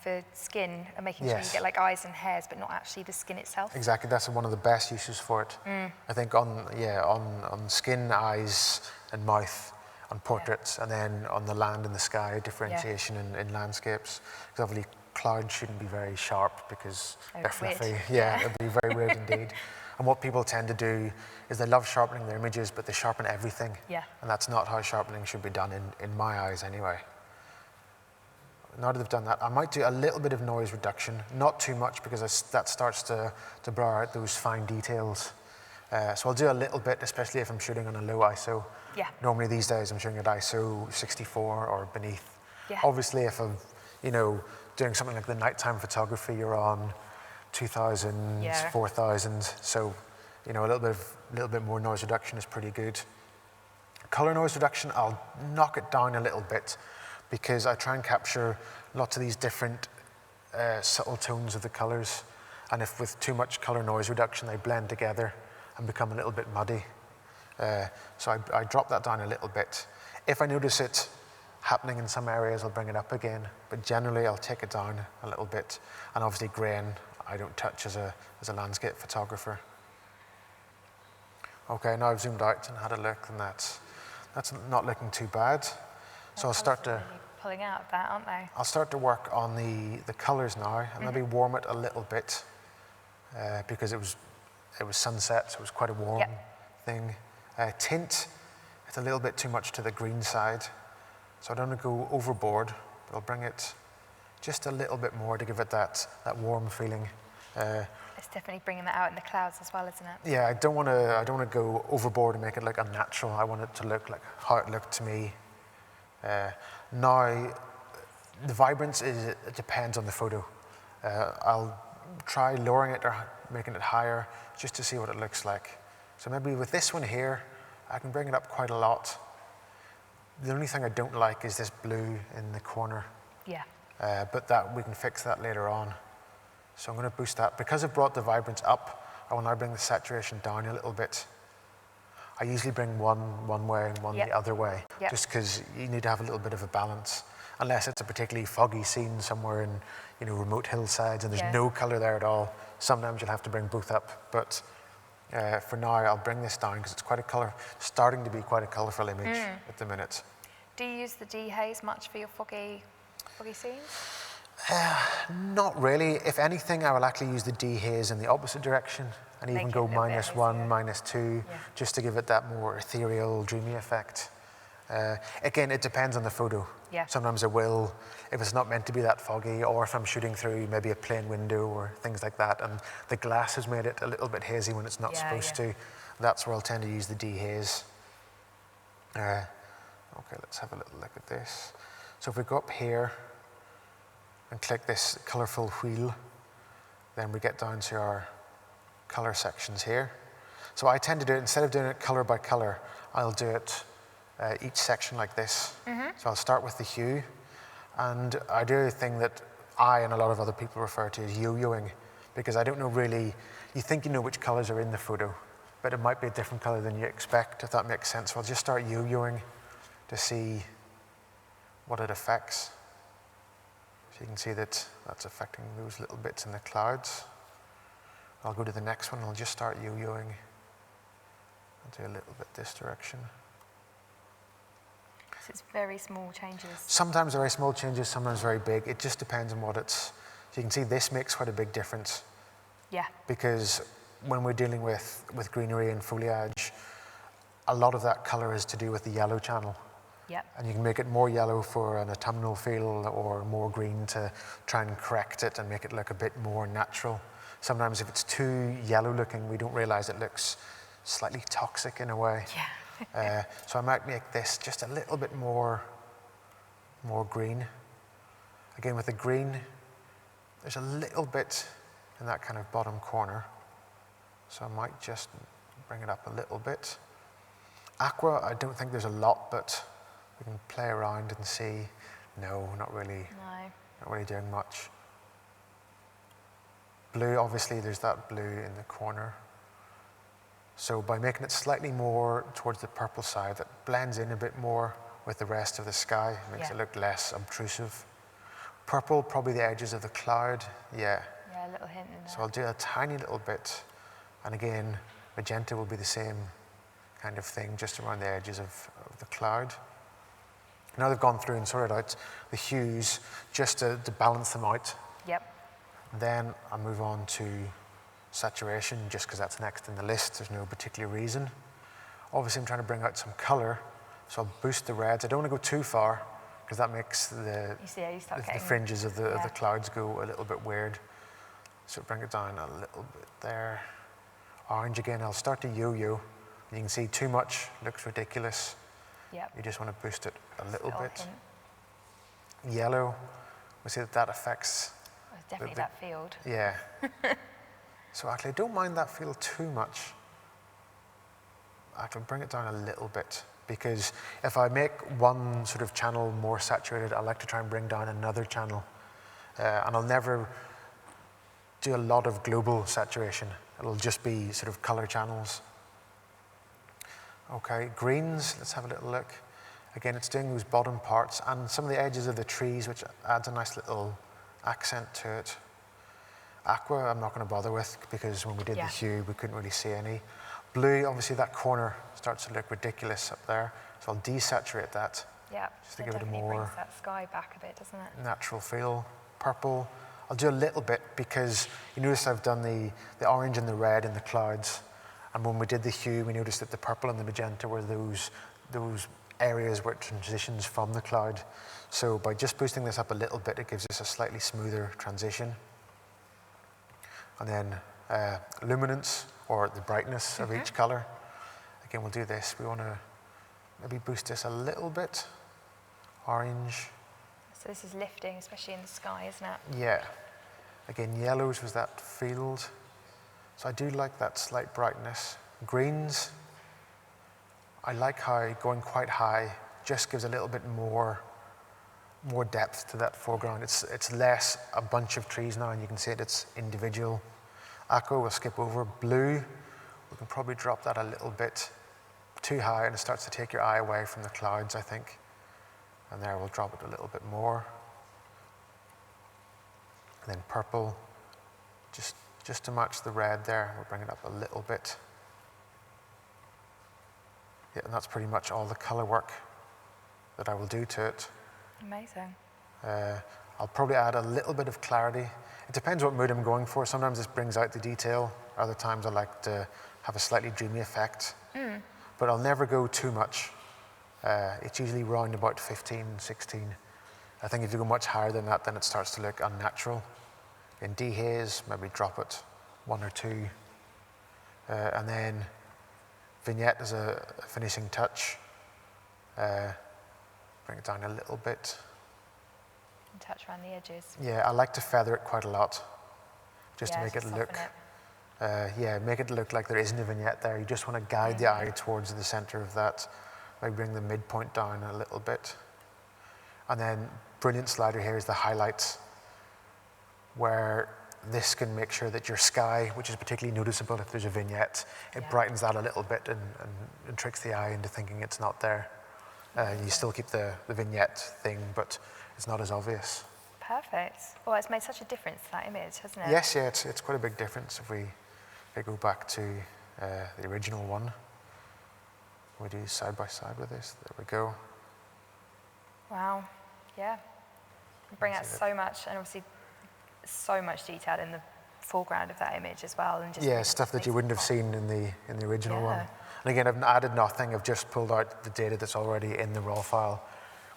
for skin and making sure you get like eyes and hairs, but not actually the skin itself. Exactly, that's one of the best uses for it. I think on skin, eyes, and mouth, on portraits, and then on the land and the sky, differentiation in landscapes. Because obviously clouds shouldn't be very sharp because they're fluffy. It'd be very weird indeed. And what people tend to do is they love sharpening their images, but they sharpen everything. Yeah. And that's not how sharpening should be done in my eyes anyway. Now that they've done that, I might do a little bit of noise reduction, not too much because that starts to blur out those fine details. So I'll do a little bit, especially if I'm shooting on a low ISO. Yeah. Normally these days I'm shooting at ISO 64 or beneath. Yeah. Obviously if I'm, doing something like the nighttime photography, you're on 2000s, 4000s. So, a little bit more noise reduction is pretty good. Color noise reduction, I'll knock it down a little bit because I try and capture lots of these different subtle tones of the colors. And if with too much color noise reduction, they blend together and become a little bit muddy. So I drop that down a little bit. If I notice it happening in some areas, I'll bring it up again. But generally, I'll take it down a little bit. And obviously, grain, I don't touch as a landscape photographer. Okay, now I've zoomed out and had a look, and that's not looking too bad. So I'll start to... Really pulling out of that, aren't they? I'll start to work on the colors now, and maybe warm it a little bit because it was sunset, so it was quite a warm thing. Tint, it's a little bit too much to the green side, so I don't want to go overboard, but I'll bring it just a little bit more to give it that warm feeling. It's definitely bringing that out in the clouds as well, isn't it? Yeah, I don't want to go overboard and make it look unnatural. I want it to look like how it looked to me. Now, the vibrance it depends on the photo. I'll try lowering it or making it higher just to see what it looks like. So maybe with this one here, I can bring it up quite a lot. The only thing I don't like is this blue in the corner. Yeah. But we can fix that later on. So I'm going to boost that. Because I've brought the vibrance up, I will now bring the saturation down a little bit. I usually bring one way and one the other way, just because you need to have a little bit of a balance. Unless it's a particularly foggy scene somewhere in remote hillsides and there's no color there at all. Sometimes you'll have to bring both up. But for now, I'll bring this down because it's starting to be quite a colorful image at the minute. Do you use the dehaze much for your foggy scenes? Not really. If anything, I will actually use the dehaze in the opposite direction and even go -1, -2, just to give it that more ethereal, dreamy effect. Again, it depends on the photo. Yeah. Sometimes I will, if it's not meant to be that foggy, or if I'm shooting through maybe a plain window or things like that, and the glass has made it a little bit hazy when it's not supposed to, that's where I'll tend to use the dehaze. Okay, let's have a little look at this. So if we go up here and click this colorful wheel, then we get down to our color sections here. So I tend to do it, instead of doing it color by color, I'll do it each section like this. So I'll start with the hue, and I do a thing that I and a lot of other people refer to as yo-yoing. because I don't know really, you think you know which colors are in the photo, but it might be a different color than you expect, if that makes sense. So I'll just start yo-yoing to see what it affects. So you can see that that's affecting those little bits in the clouds. I'll go to the next one, I'll just start yo-yoing. I'll do a little bit this direction. So it's very small changes. Sometimes very small changes, sometimes very big. It just depends on what it's, so you can see this makes quite a big difference. Yeah. Because when we're dealing with greenery and foliage, a lot of that color is to do with the yellow channel. Yep. And you can make it more yellow for an autumnal feel or more green to try and correct it and make it look a bit more natural. Sometimes if it's too yellow looking, we don't realize it looks slightly toxic in a way. Yeah. So I might make this just a little bit more green. Again, with the green, there's a little bit in that kind of bottom corner. So I might just bring it up a little bit. Aqua, I don't think there's a lot, but we can play around and see. No, not really. No. Not really doing much. Blue, obviously there's that blue in the corner. So by making it slightly more towards the purple side, that blends in a bit more with the rest of the sky, makes it look less obtrusive. Purple, probably the edges of the cloud, yeah. Yeah, a little hint in there. So I'll do a tiny little bit, and again, magenta will be the same kind of thing, just around the edges of the cloud. Now they've gone through and sorted out the hues, just to balance them out. Yep. Then I move on to saturation, just because that's next in the list. There's no particular reason. Obviously, I'm trying to bring out some color, so I'll boost the reds. I don't want to go too far, because that makes the fringes of the clouds go a little bit weird. So bring it down a little bit there. Orange again, I'll start to yo-yo. You can see too much looks ridiculous. Yep. You just want to boost it a little bit. Hint. Yellow, we see that affects. It's definitely that field. Yeah. So actually, I don't mind that field too much. I can bring it down a little bit, because if I make one sort of channel more saturated, I like to try and bring down another channel. And I'll never do a lot of global saturation. It'll just be sort of color channels. Okay, greens, let's have a little look. Again, it's doing those bottom parts and some of the edges of the trees, which adds a nice little accent to it. Aqua, I'm not going to bother with, because when we did the hue, we couldn't really see any. Blue, obviously that corner starts to look ridiculous up there, so I'll desaturate that. Yeah, just to give it a more brings that sky back a bit, doesn't it? Natural feel. Purple, I'll do a little bit, because you notice I've done the orange and the red in the clouds, and when we did the hue, we noticed that the purple and the magenta were those areas where it transitions from the cloud. So by just boosting this up a little bit, it gives us a slightly smoother transition. And then luminance, or the brightness of each color. Again, we'll do this. We want to maybe boost this a little bit. Orange. So this is lifting, especially in the sky, isn't it? Yeah. Again, yellows was that field. So I do like that slight brightness. Greens, I like how going quite high just gives a little bit more depth to that foreground. It's less a bunch of trees now, and you can see it's individual. Aqua we'll skip over. Blue, we can probably drop that a little bit too high, and it starts to take your eye away from the clouds, I think. And there we'll drop it a little bit more. And then purple, just to match the red there, we'll bring it up a little bit. Yeah, and that's pretty much all the color work that I will do to it. Amazing. I'll probably add a little bit of clarity. It depends what mood I'm going for. Sometimes this brings out the detail. Other times I like to have a slightly dreamy effect. But I'll never go too much. It's usually around about 15, 16. I think if you go much higher than that, then it starts to look unnatural. In dehaze, maybe drop it 1 or 2. And then vignette as a finishing touch. Bring it down a little bit. And touch around the edges. Yeah, I like to feather it quite a lot, just to make it soften look. it. Make it look like there isn't a vignette there. You just want to guide the eye towards the center of that. Maybe bring the midpoint down a little bit. And then brilliant slider here is the highlights, where this can make sure that your sky, which is particularly noticeable if there's a vignette, it brightens that a little bit and tricks the eye into thinking it's not there. You still keep the vignette thing, but it's not as obvious. Perfect. Well, it's made such a difference, that image, hasn't it? Yes, yeah, it's quite a big difference if we go back to the original one. We do side by side with this. There we go. Wow. Yeah. Bring out so much, and obviously so much detail in the foreground of that image as well. And just stuff that you wouldn't have seen in the original one. And again, I've added nothing. I've just pulled out the data that's already in the raw file,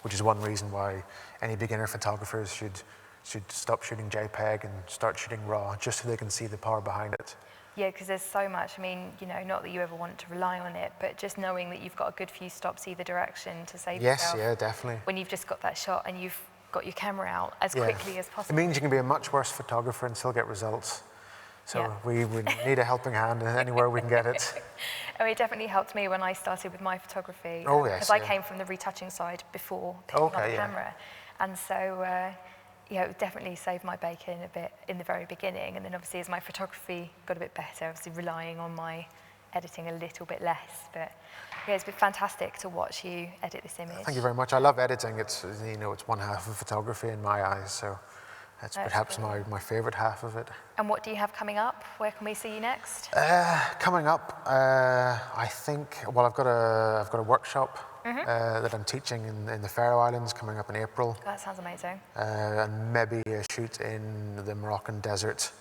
which is one reason why any beginner photographers should stop shooting JPEG and start shooting RAW, just so they can see the power behind it. Yeah, because there's so much. I mean, not that you ever want to rely on it, but just knowing that you've got a good few stops either direction to save yourself. Yes, yeah, definitely. When you've just got that shot and you've got your camera out as quickly as possible. It means you can be a much worse photographer and still get results. So we need a helping hand anywhere we can get it. Oh, it definitely helped me when I started with my photography. Oh, yes. Because I came from the retouching side before picking up the camera. And so, it definitely saved my bacon a bit in the very beginning. And then obviously as my photography got a bit better, obviously relying on my editing a little bit less. But yeah, it's been fantastic to watch you edit this image. Thank you very much. I love editing. It's one half of photography in my eyes. So that's perhaps my favorite half of it. And what do you have coming up? Where can we see you next? Coming up, I think. Well, I've got a workshop that I'm teaching in the Faroe Islands coming up in April. That sounds amazing. And maybe a shoot in the Moroccan desert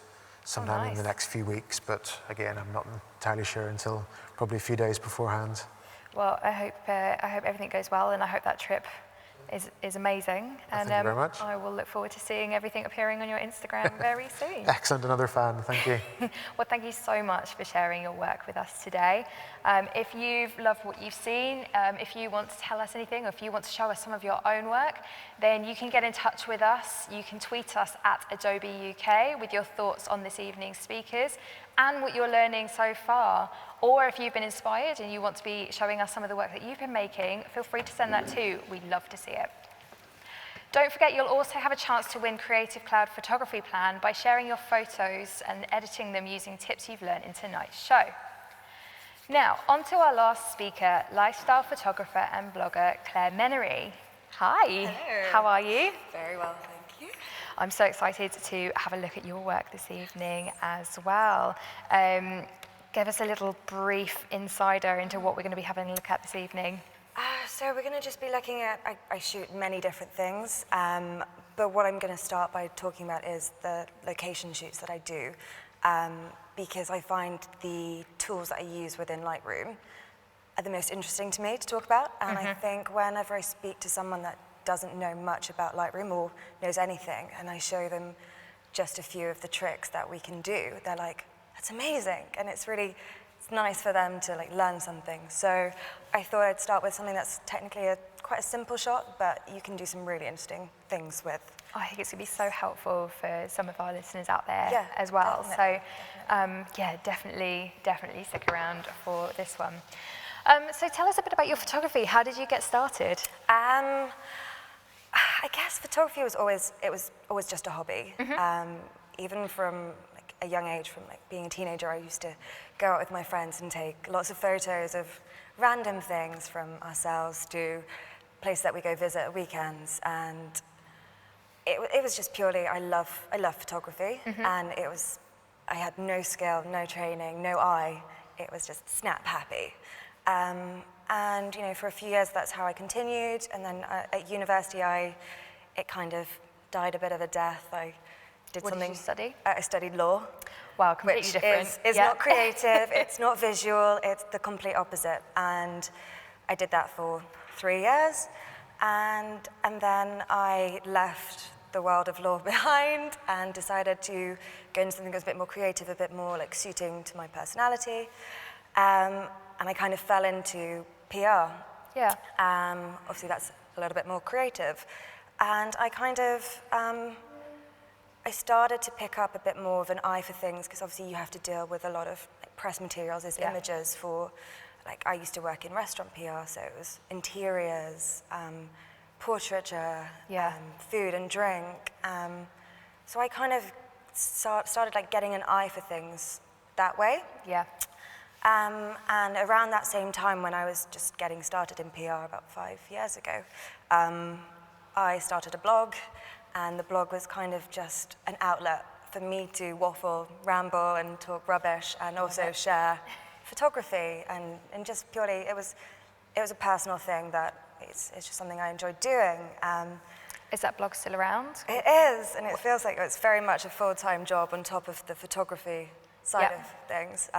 sometime in the next few weeks. But again, I'm not entirely sure until probably a few days beforehand. Well, I hope everything goes well, and I hope that trip is amazing. Thank you very much. I will look forward to seeing everything appearing on your Instagram very soon. Excellent, another fan, thank you. Well, thank you so much for sharing your work with us today. If you've loved what you've seen, if you want to tell us anything, or if you want to show us some of your own work, then you can get in touch with us. You can tweet us at Adobe UK with your thoughts on this evening's speakers and what you're learning so far. Or if you've been inspired and you want to be showing us some of the work that you've been making, feel free to send that too. We'd love to see it. Don't forget, you'll also have a chance to win Creative Cloud Photography Plan by sharing your photos and editing them using tips you've learned in tonight's show. Now, on to our last speaker, lifestyle photographer and blogger, Claire Menery. Hi. Hello. How are you? Very well, thank you. I'm so excited to have a look at your work this evening as well. Give us a little brief insider into what we're going to be having a look at this evening. So we're going to just be looking at, I shoot many different things, but what I'm going to start by talking about is the location shoots that I do, because I find the tools that I use within Lightroom are the most interesting to me to talk about, and I think whenever I speak to someone that doesn't know much about Lightroom or knows anything, and I show them just a few of the tricks that we can do, they're like, that's amazing, and it's nice for them to learn something. So I thought I'd start with something that's technically quite a simple shot, but you can do some really interesting things with. I think it's going to be so helpful for some of our listeners out there as well. Definitely. So definitely stick around for this one. So tell us a bit about your photography. How did you get started? I guess photography was always just a hobby. Even from a young age, from being a teenager, I used to go out with my friends and take lots of photos of random things from ourselves to places that we go visit at weekends, and it was just purely I love photography, and I had no skill, no training, no eye. It was just snap happy, and for a few years that's how I continued, and then at university it kind of died a bit of a death. What did you study? I studied law. Wow, completely which different. is not creative, it's not visual, it's the complete opposite. And I did that for 3 years, and then I left the world of law behind and decided to go into something that was a bit more creative, a bit more suiting to my personality. And I kind of fell into PR. Yeah. Obviously that's a little bit more creative. And I kind of, I started to pick up a bit more of an eye for things, because obviously you have to deal with a lot of press materials as images for, I used to work in restaurant PR, so it was interiors, portraiture, food and drink. So I kind of started like getting an eye for things that way. Yeah. And around that same time when I was just getting started in PR about 5 years ago, I started a blog, and the blog was kind of just an outlet for me to waffle, ramble, and talk rubbish, and also share photography, and just purely, it was a personal thing that it's just something I enjoyed doing. Is that blog still around? It is, and it feels like it's very much a full-time job on top of the photography side of things.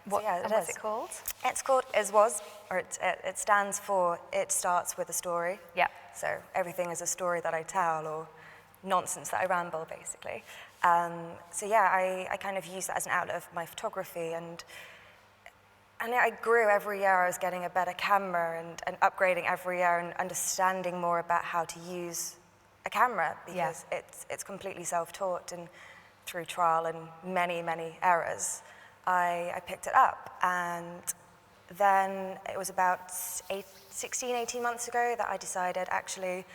What's it called? It's called ISWAS, or it stands for It Starts With a Story. Yeah. So everything is a story that I tell, or nonsense that I ramble, basically. I kind of use that as an outlet of my photography, and I grew every year. I was getting a better camera and upgrading every year and understanding more about how to use a camera, because it's completely self-taught, and through trial and many, many errors, I picked it up. And then it was about 16, 18 months ago that I decided actually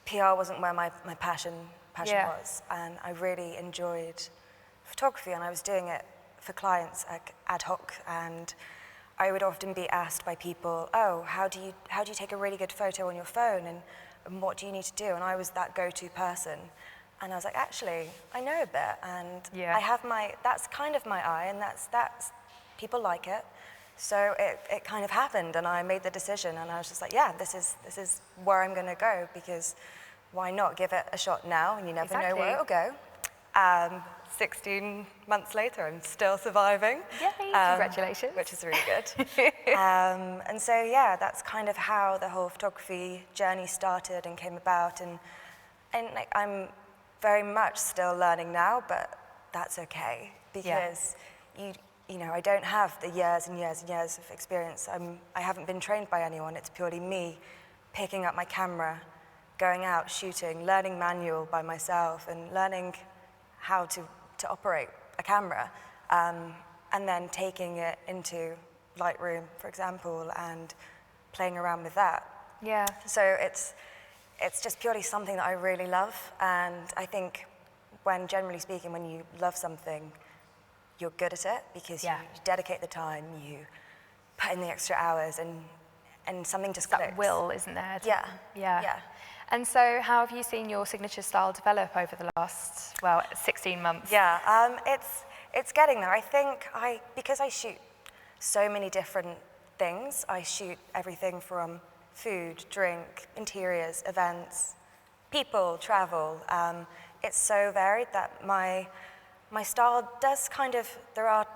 PR wasn't where my passion was, and I really enjoyed photography, and I was doing it for clients ad hoc, and I would often be asked by people, oh, how do you take a really good photo on your phone, and what do you need to do? And I was that go-to person, and I was like, actually, I know a bit, and I have that's kind of my eye, and that's people like it. So it kind of happened, and I made the decision, and I was just like, yeah, this is where I'm going to go, because why not give it a shot now, and you never know where it'll go. 16 months later, I'm still surviving. Yay, congratulations. Which is really good. And so, yeah, that's kind of how the whole photography journey started and came about, and like, I'm very much still learning now, but that's okay, because you know, I don't have the years and years and years of experience. I haven't been trained by anyone. It's purely me picking up my camera, going out, shooting, learning manual by myself, and learning how to operate a camera, and then taking it into Lightroom, for example, and playing around with that. Yeah. So it's just purely something that I really love, and I think generally speaking, when you love something, you're good at it, because you dedicate the time, you put in the extra hours, and something just clicks. That will, isn't there? Yeah. And so how have you seen your signature style develop over the last, 16 months? Yeah, it's getting there. I think because I shoot so many different things, I shoot everything from food, drink, interiors, events, people, travel. It's so varied that my style does there are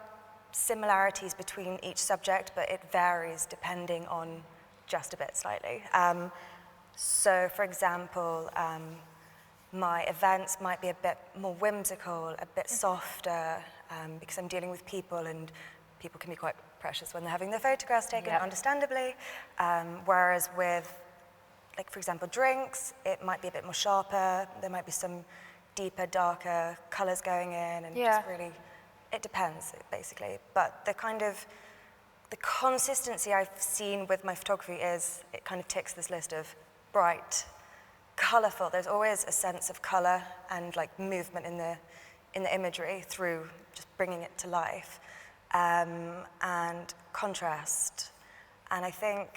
similarities between each subject, but it varies depending on just a bit slightly. So, for example, my events might be a bit more whimsical, a bit softer, because I'm dealing with people, and people can be quite precious when they're having their photographs taken, understandably. Whereas with, like, for example, drinks, it might be a bit more sharper. There might be some deeper, darker colors going in, and just really, it depends, basically. But the consistency I've seen with my photography is, it kind of ticks this list of bright, colorful. There's always a sense of color and like movement in the imagery through just bringing it to life, and contrast. And I think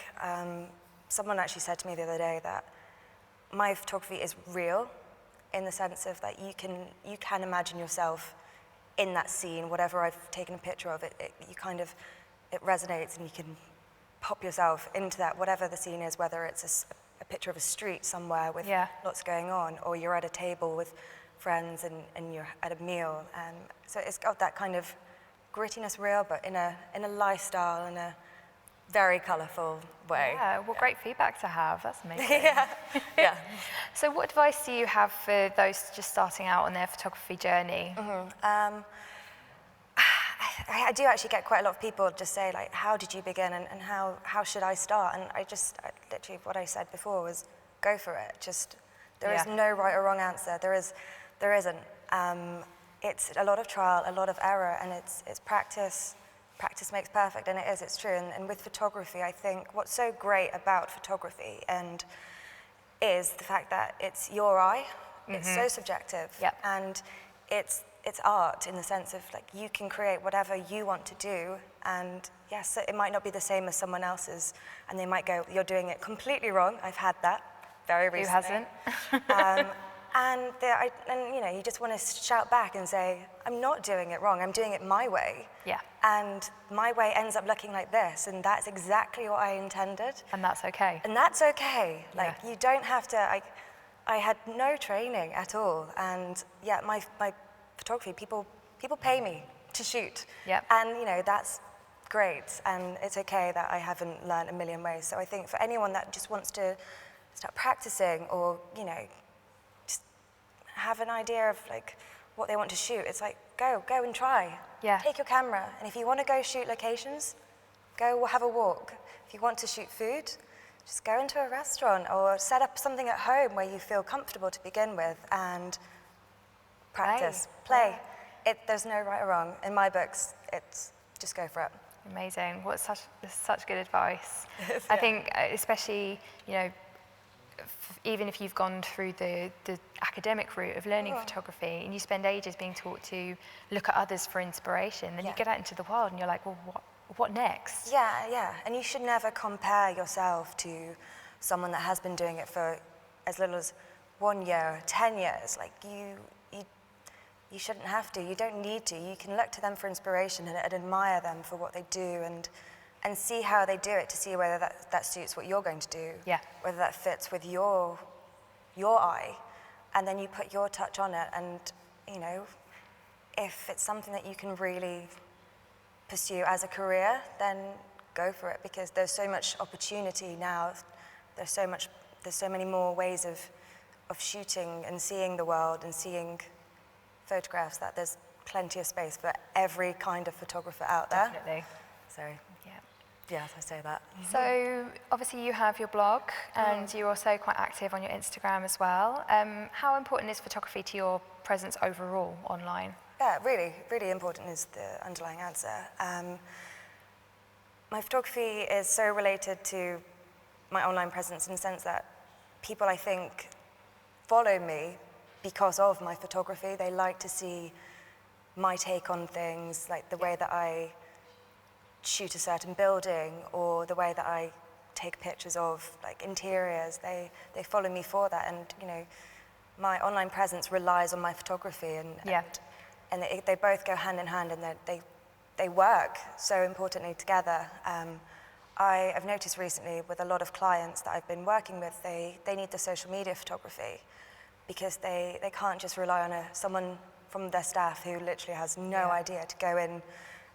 someone actually said to me the other day that my photography is real, in the sense of that you can imagine yourself in that scene, whatever I've taken a picture of, it resonates, and you can pop yourself into that, whatever the scene is, whether it's a picture of a street somewhere with lots going on, or you're at a table with friends and you're at a meal. So it's got that kind of grittiness real, but in a lifestyle, in a very colourful way. Yeah, well, great feedback to have. That's amazing. Yeah. So what advice do you have for those just starting out on their photography journey? I do actually get quite a lot of people just say, like, how did you begin, and how should I start? And I literally, what I said before was, go for it. There is no right or wrong answer. There isn't. It's a lot of trial, a lot of error, and it's practice. Practice makes perfect, and it's true. And with photography, I think what's so great about photography is the fact that it's your eye. It's so subjective. Yep. And it's art in the sense of like you can create whatever you want to do, and yes, it might not be the same as someone else's, and they might go, "You're doing it completely wrong." I've had that very recently. Who hasn't? And you know, you just want to shout back and say, "I'm not doing it wrong. I'm doing it my way." Yeah. And my way ends up looking like this, and that's exactly what I intended. And that's okay. And that's okay. Like Yeah. you don't have to. I had no training at all, and yeah, my photography, people pay me to shoot. Yep. And you know, that's great, and it's okay that I haven't learned a million ways. So I think for anyone that just wants to start practicing, or you know, just have an idea of like what they want to shoot, it's like go and try. Yeah. Take your camera, and if you want to go shoot locations, go have a walk. If you want to shoot food, just go into a restaurant or set up something at home where you feel comfortable to begin with, and practice, play. There's no right or wrong. In my books, it's just go for it. Amazing. Well, it's such good advice. Yes, I yeah. think, especially, you know, even if you've gone through the academic route of learning photography, and you spend ages being taught to look at others for inspiration, then you get out into the world and you're like, well, what next? Yeah. And you should never compare yourself to someone that has been doing it for as little as 1 year, 10 years. Like you shouldn't have to. You don't need to. You can look to them for inspiration and admire them for what they do, and see how they do it to see whether that suits what you're going to do. Yeah. Whether that fits with your eye, and then you put your touch on it. And you know, if it's something that you can really pursue as a career, then go for it, because there's so much opportunity now. There's so many more ways of shooting and seeing the world and seeing photographs, that there's plenty of space for every kind of photographer out there. Definitely. So Yeah. yes, I say that. So obviously you have your blog, and you're also quite active on your Instagram as well. How important is photography to your presence overall online? Yeah, really, really important is the underlying answer. My photography is so related to my online presence in the sense that people, I think, follow me because of my photography. They like to see my take on things, like the way that I shoot a certain building, or the way that I take pictures of like interiors. They follow me for that, and you know, my online presence relies on my photography, and they both go hand in hand, and they work so importantly together. I've noticed recently with a lot of clients that I've been working with, they need the social media photography, because they can't just rely on someone from their staff who literally has no idea to go in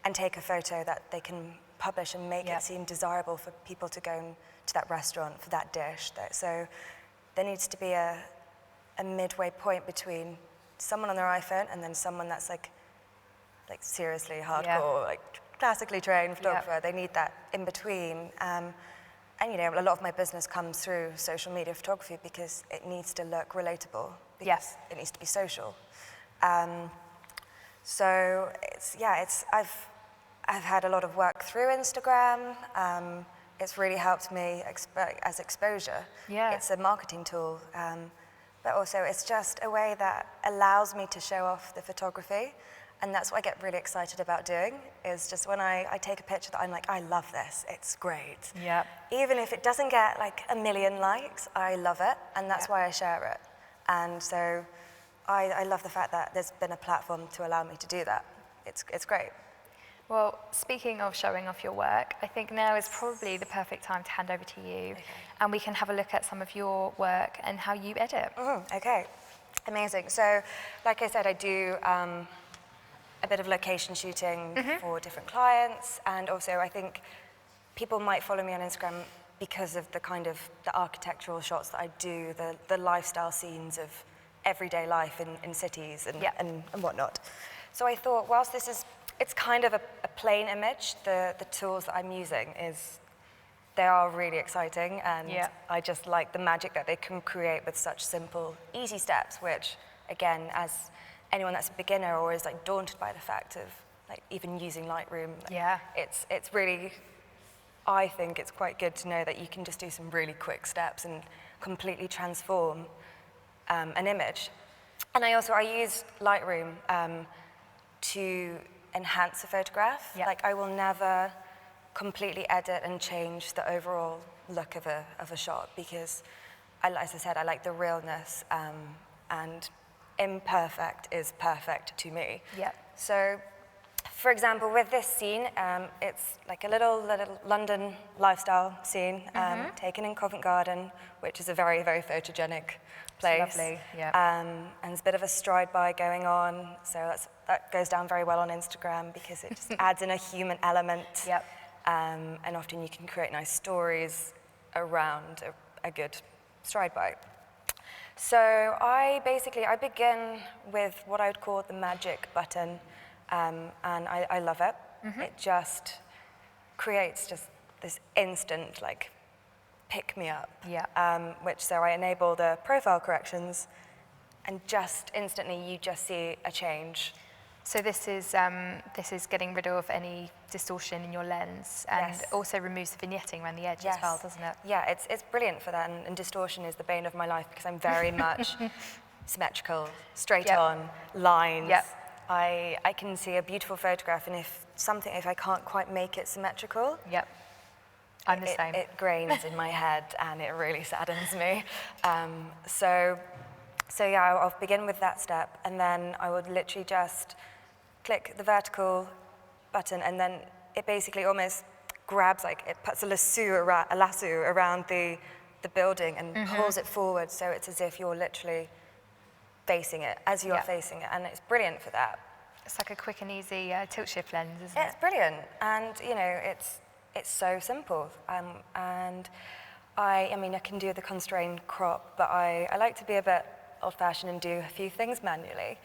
and take a photo that they can publish and make it seem desirable for people to go to that restaurant for that dish. So there needs to be a midway point between someone on their iPhone and then someone that's like seriously hardcore, like classically trained photographer. They need that in between. And you know, a lot of my business comes through social media photography because it needs to look relatable. Because it needs to be social. So I've had a lot of work through Instagram. It's really helped me as exposure. Yeah. It's a marketing tool. But also it's just a way that allows me to show off the photography. And that's what I get really excited about doing, is just when I take a picture that I'm like, I love this, it's great. Yeah. Even if it doesn't get like 1 million likes, I love it, and that's why I share it. And so I love the fact that there's been a platform to allow me to do that. It's great. Well, speaking of showing off your work, I think now is probably the perfect time to hand over to you, and we can have a look at some of your work and how you edit. Okay, amazing. So, like I said, I do a bit of location shooting for different clients, and also I think people might follow me on Instagram because of the kind of the architectural shots that I do, the lifestyle scenes of everyday life in cities and whatnot. So I thought, whilst it's kind of a plain image, the tools that I'm using they are really exciting, and I just like the magic that they can create with such simple, easy steps, which again, as anyone that's a beginner or is like daunted by the fact of like even using Lightroom, it's really, I think it's quite good to know that you can just do some really quick steps and completely transform an image. And I use Lightroom to enhance a photograph. Yeah. Like I will never completely edit and change the overall look of a shot because, as I said, I like the realness and imperfect is perfect to me. Yeah. So, for example, with this scene, it's like a little London lifestyle scene taken in Covent Garden, which is a very, very photogenic place. It's lovely, yeah. And there's a bit of a stride by going on, so that goes down very well on Instagram because it just adds in a human element. Yep. And often you can create nice stories around a good stride by. So I begin with what I would call the magic button, and I love it. It just creates just this instant like pick me up. Yeah. So I enable the profile corrections, and just instantly you just see a change. So this is getting rid of any distortion in your lens, and Yes. also removes the vignetting around the edge as well, doesn't it? Yeah, it's brilliant for that, and distortion is the bane of my life because I'm very much symmetrical, straight Yep. on, lines. Yep. I can see a beautiful photograph, and if I can't quite make it symmetrical, Yep. I'm the same. it grains in my head, and it really saddens me. So yeah, I'll begin with that step, and then I would literally just click the vertical button, and then it basically almost grabs, like it puts a lasso around the building and pulls it forward, so it's as if you're literally facing it, as you're Yeah. facing it, and it's brilliant for that. It's like a quick and easy tilt shift lens, isn't It's it? brilliant, and it's so simple. And I can do the constrained crop, but I like to be a bit old-fashioned and do a few things manually.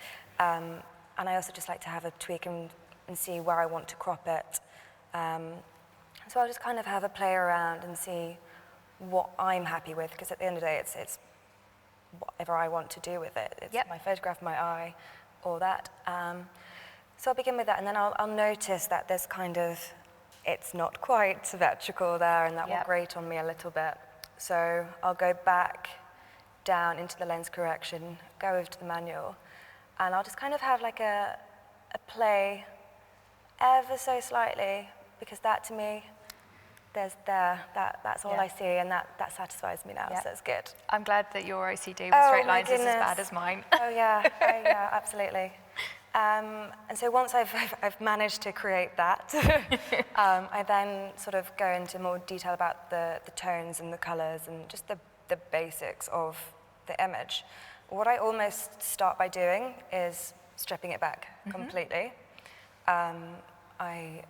And I also just like to have a tweak and see where I want to crop it. So I'll just kind of have a play around and see what I'm happy with, because at the end of the day, it's whatever I want to do with it. It's Yep. my photograph, my eye, all that. So I'll begin with that, and then I'll notice that there's it's not quite symmetrical there, and that will Yep. grate on me a little bit. So I'll go back down into the lens correction, go over to the manual, and I'll just kind of have like a play ever so slightly, because that to me, that's all Yeah. I see, and that satisfies me now, Yeah. so it's good. I'm glad that your OCD with Oh, straight my lines is as goodness. bad as mine. Oh yeah, absolutely. And so once I've managed to create that, I then sort of go into more detail about the tones and the colors and just the basics of the image. What I almost start by doing is stripping it back completely. I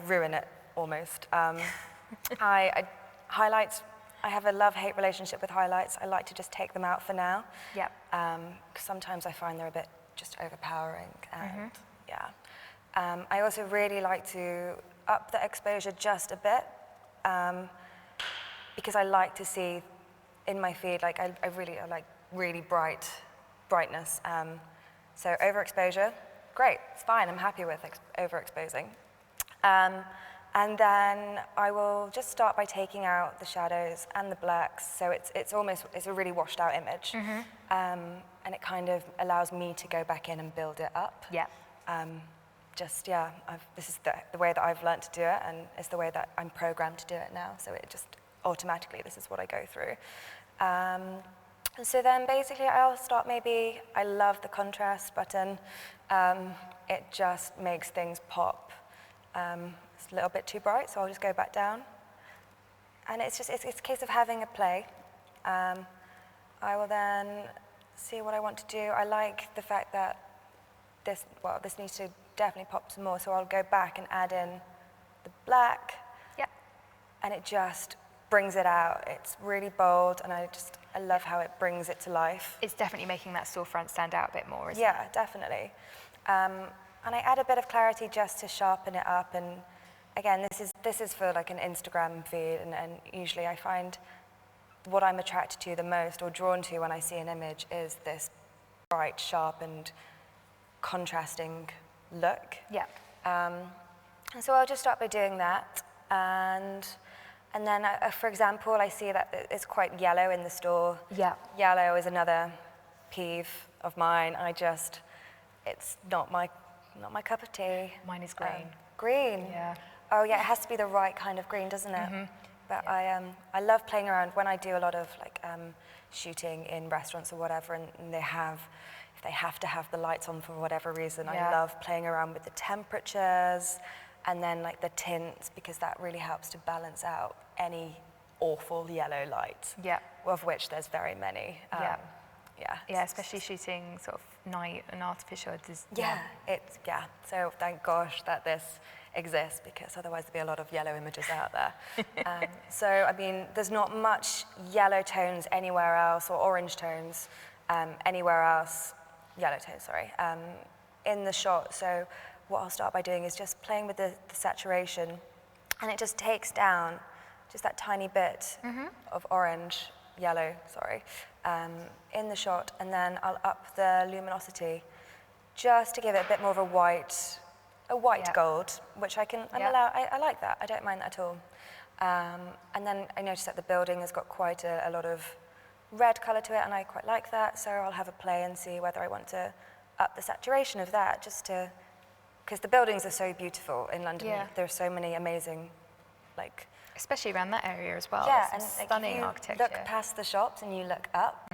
ruin it almost. Highlights, I have a love-hate relationship with highlights. I like to just take them out for now. Yep. 'Cause sometimes I find they're a bit just overpowering, and yeah. I also really like to up the exposure just a bit, because I like to see in my feed, like I like really brightness. So overexposure, great, it's fine, I'm happy with overexposing. And then I will just start by taking out the shadows and the blacks, so it's a really washed out image. And it kind of allows me to go back in and build it up. Yeah. This is the way that I've learned to do it, and it's the way that I'm programmed to do it now, so it just automatically, this is what I go through. And so then basically I'll start I love the contrast button. It just makes things pop. It's a little bit too bright, so I'll just go back down. And it's a case of having a play. I will then see what I want to do. I like the fact that this needs to definitely pop some more, so I'll go back and add in the black. Yep. And it just brings it out. It's really bold, and I love how it brings it to life. It's definitely making that storefront stand out a bit more, isn't it? Yeah, definitely. And I add a bit of clarity just to sharpen it up. And again, this is for like an Instagram feed, and usually I find what I'm attracted to the most or drawn to when I see an image is this bright, sharp, and contrasting look. Yeah. And so I'll just start by doing that. And then, for example, I see that it's quite yellow in the store. Yeah. Yellow is another peeve of mine. It's not my cup of tea. Mine is green. Green? Yeah. Oh yeah, it has to be the right kind of green, doesn't it? But Yeah. I love playing around when I do a lot of like shooting in restaurants or whatever, and if they have to have the lights on for whatever reason, Yeah. I love playing around with the temperatures and then like the tints, because that really helps to balance out any awful yellow light, Yeah. of which there's very many. Yeah. Yeah. Yeah, especially shooting sort of night and artificial. Yeah. So thank gosh that this exists, because otherwise there'd be a lot of yellow images out there. So I mean, there's not much yellow tones anywhere else, or orange tones anywhere else. Yellow tones, sorry. In the shot. So what I'll start by doing is just playing with the saturation, and it just takes down just that tiny bit of orange, yellow, sorry, in the shot, and then I'll up the luminosity just to give it a bit more of a white Yeah. gold, which I like that. I don't mind that at all. And then I noticed that the building has got quite a lot of red colour to it, and I quite like that, so I'll have a play and see whether I want to up the saturation of that, because the buildings are so beautiful in London. Yeah. There's so many amazing, like, Especially around that area as well. yeah, Some and like, stunning if you architecture. look past the shops and you look up,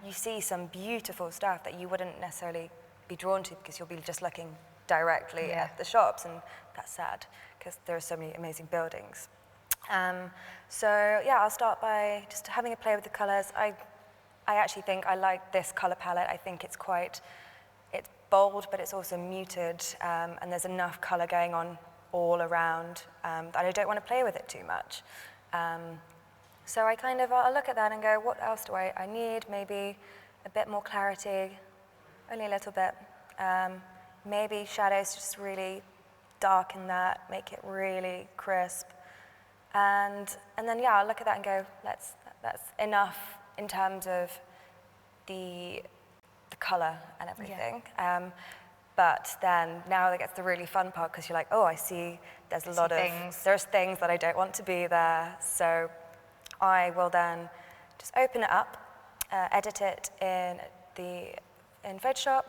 you see some beautiful stuff that you wouldn't necessarily be drawn to, because you'll be just looking directly Yeah. at the shops, and that's sad because there are so many amazing buildings. So yeah, I'll start by just having a play with the colors. I actually think I like this color palette. I think it's bold, but it's also muted, and there's enough color going on all around that I don't want to play with it too much. So I'll look at that and go, what else do I need? Maybe a bit more clarity, only a little bit. Maybe shadows, just really darken that, make it really crisp. And then, yeah, I'll look at that and go, that's enough in terms of the color and everything. But then now that gets the really fun part, because you're like, oh, I see there's there's things that I don't want to be there. So I will then just open it up, edit it in Photoshop,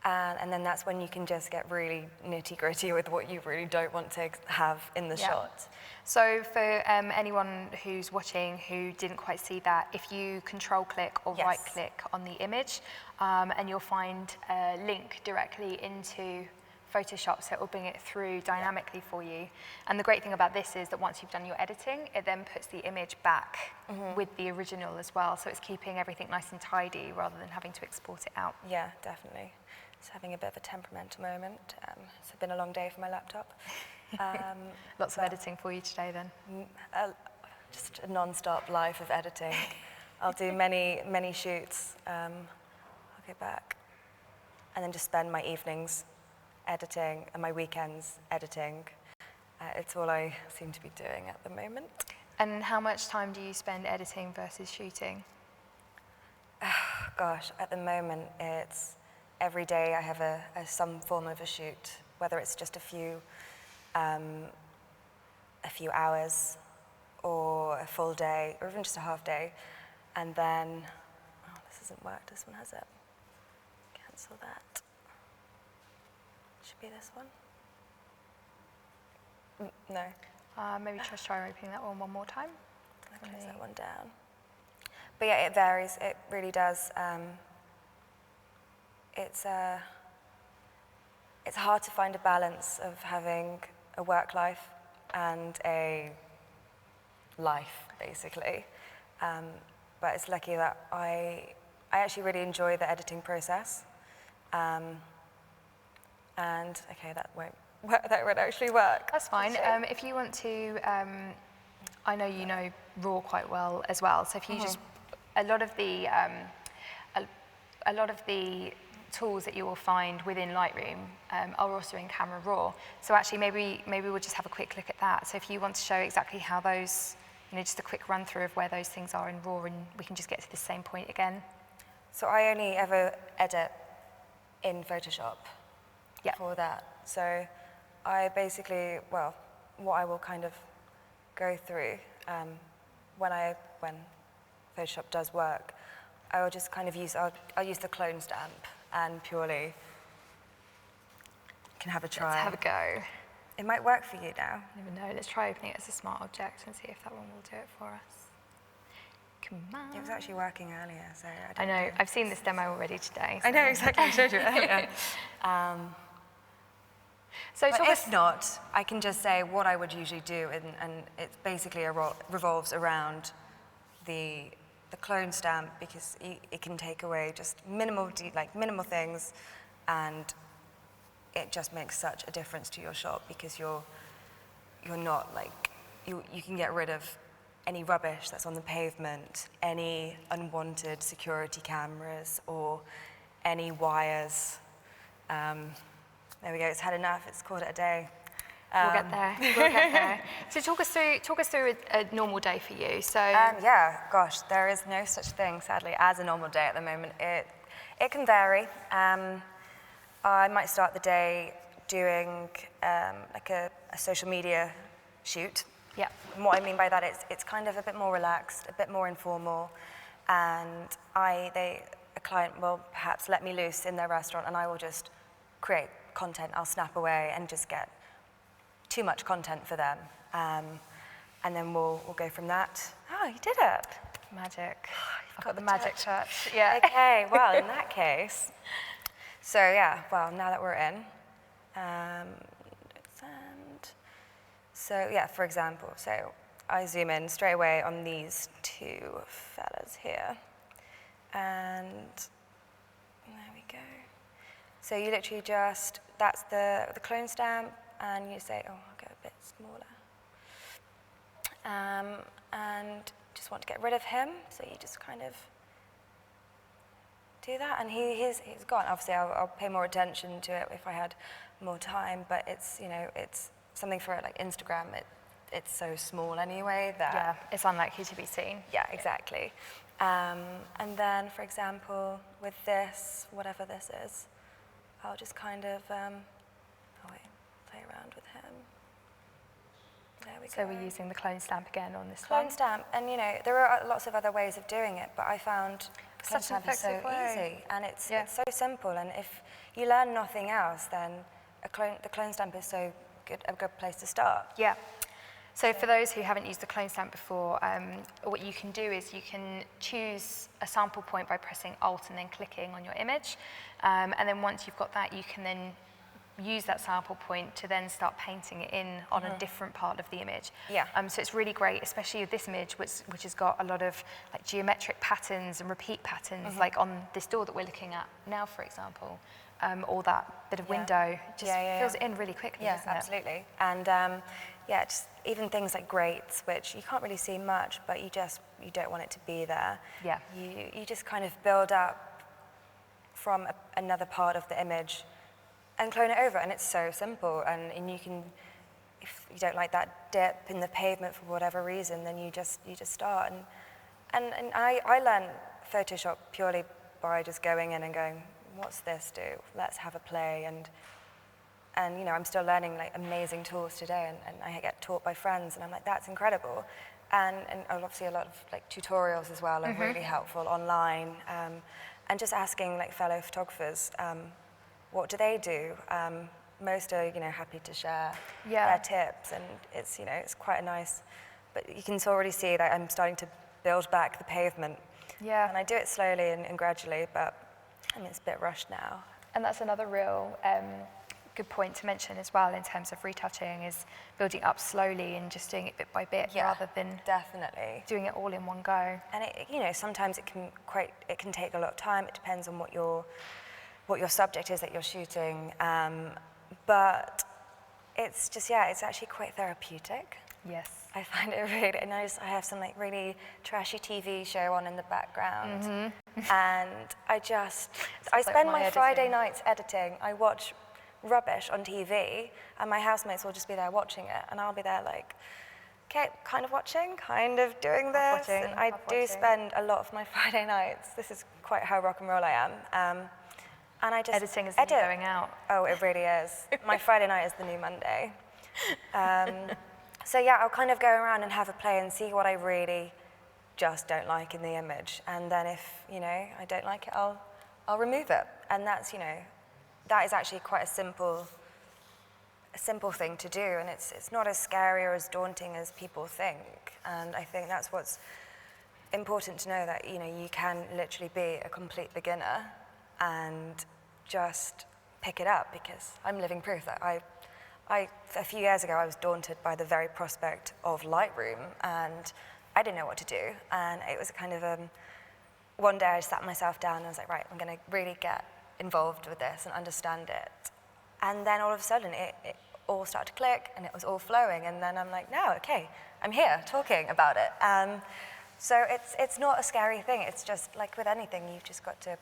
and then that's when you can just get really nitty-gritty with what you really don't want to have in the shot. So for anyone who's watching who didn't quite see that, if you control-click or Yes. right-click on the image, and you'll find a link directly into Photoshop, so it will bring it through dynamically for you. And the great thing about this is that once you've done your editing, it then puts the image back with the original as well, so it's keeping everything nice and tidy rather than having to export it out. Yeah, definitely. Just having a bit of a temperamental moment. It's been a long day for my laptop. Lots of editing for you today then. Just a non-stop life of editing. I'll do many shoots. I'll go back and then just spend my evenings editing and my weekends editing. It's all I seem to be doing at the moment. And how much time do you spend editing versus shooting? Gosh, at the moment it's every day I have some form of a shoot, whether it's just a few hours or a full day or even just a half day. And then, oh, this hasn't worked, this one has it. Cancel that. Should be this one. No. Maybe just try opening that one more time. I'll close that one down. But yeah, it varies, it really does. It's hard to find a balance of having a work life and a life, basically. But it's lucky that I actually really enjoy the editing process. And okay, that won't actually work. That's fine. If you want to, I know you know RAW quite well as well. So if you just, a lot of the tools that you will find within Lightroom are also in Camera Raw. So actually, maybe we'll just have a quick look at that. So if you want to show exactly how those, just a quick run through of where those things are in RAW, and we can just get to the same point again. So I only ever edit in Photoshop for that. So I basically, well, what I will kind of go through when Photoshop does work, I will just kind of I'll use the clone stamp and purely can have a try. Let's have a go. It might work for you now. Never know. Let's try opening it as a smart object and see if that one will do it for us. Come on. It was actually working earlier, so I know. I've seen this demo already today. I know exactly. I showed you earlier. So but if not, I can just say what I would usually do, and it basically revolves around the clone stamp, because it can take away just minimal things, and it just makes such a difference to your shop, because you're not like you can get rid of any rubbish that's on the pavement, any unwanted security cameras, or any wires. There we go. It's had enough. It's called it a day. We'll get there. We'll get there. So talk us through a normal day for you. So yeah, gosh, there is no such thing, sadly, as a normal day at the moment. It can vary. I might start the day doing like a social media shoot. Yeah. And what I mean by that is it's kind of a bit more relaxed, a bit more informal, and a client will perhaps let me loose in their restaurant, and I will just create content. I'll snap away and just get too much content for them, and then we'll go from that. Oh, you did it! Magic. I've got got the the magic touch. Yeah. Okay. Well, in that case, so yeah. Well, now that we're in, so yeah. For example, so I zoom in straight away on these two fellas here, and there we go. So you literally just, that's the clone stamp, and you say, oh, I'll go a bit smaller. And just want to get rid of him, so you just kind of do that, and he's gone. Obviously, I'll pay more attention to it if I had more time, but it's, it's something for like Instagram. It's so small anyway that... Yeah, it's unlikely to be seen. Yeah, exactly. And then, for example, with this, whatever this is, I'll just kind of play around with him. There we go. So we're using the clone stamp again on this Clone one. stamp, and there are lots of other ways of doing it, but I found clone Such an stamp is so effective way. easy, and it's so simple. And if you learn nothing else, then the clone stamp is so good, a good place to start. Yeah. So for those who haven't used the clone stamp before, what you can do is you can choose a sample point by pressing Alt and then clicking on your image. And then once you've got that, you can then use that sample point to then start painting it in on a different part of the image. Yeah. So it's really great, especially with this image, which has got a lot of like geometric patterns and repeat patterns, like on this door that we're looking at now, for example, or that bit of window. Just fills it in really quickly, Yeah, doesn't it? absolutely. And just even things like grates, which you can't really see much, but you don't want it to be there. Yeah. You just kind of build up from another part of the image and clone it over, and it's so simple. And you can, if you don't like that dip in the pavement for whatever reason, then you just start. And I learned Photoshop purely by just going in and going, what's this do? Let's have a play. And I'm still learning like amazing tools today, and I get taught by friends, and I'm like, that's incredible. And obviously a lot of like tutorials as well are really helpful online, and just asking like fellow photographers, what do they do? Most are happy to share their tips, and it's quite a nice. But you can already see that I'm starting to build back the pavement. Yeah. And I do it slowly and gradually, but I mean it's a bit rushed now. And that's another real good point to mention as well in terms of retouching, is building up slowly and just doing it bit by bit rather than definitely doing it all in one go. And it, sometimes it can take a lot of time. It depends on what your subject is that you're shooting, but it's just it's actually quite therapeutic. Yes. I find it really, and I have some like really trashy TV show on in the background, and I spend my Friday nights editing. I watch rubbish on TV, and my housemates will just be there watching it, and I'll be there like, okay, kind of watching, kind of doing this, and I do spend a lot of my Friday nights. This is quite how rock and roll I am. And I just editing is the new going out. Oh, it really is. My Friday night is the new Monday. So yeah, I'll kind of go around and have a play and see what I really just don't like in the image. And then if, you know, I don't like it, I'll remove it. And that's, you know, that is actually quite a simple thing to do, and it's not as scary or as daunting as people think. And I think that's what's important to know, that, you know, you can literally be a complete beginner and just pick it up, because I'm living proof that a few years ago, I was daunted by the very prospect of Lightroom, and I didn't know what to do. And it was kind of one day I sat myself down and I was like, right, I'm going to really get involved with this and understand it. And then all of a sudden, it all started to click, and it was all flowing. And then I'm like, no, okay, I'm here talking about it. So it's not a scary thing. It's just like with anything, you've just got to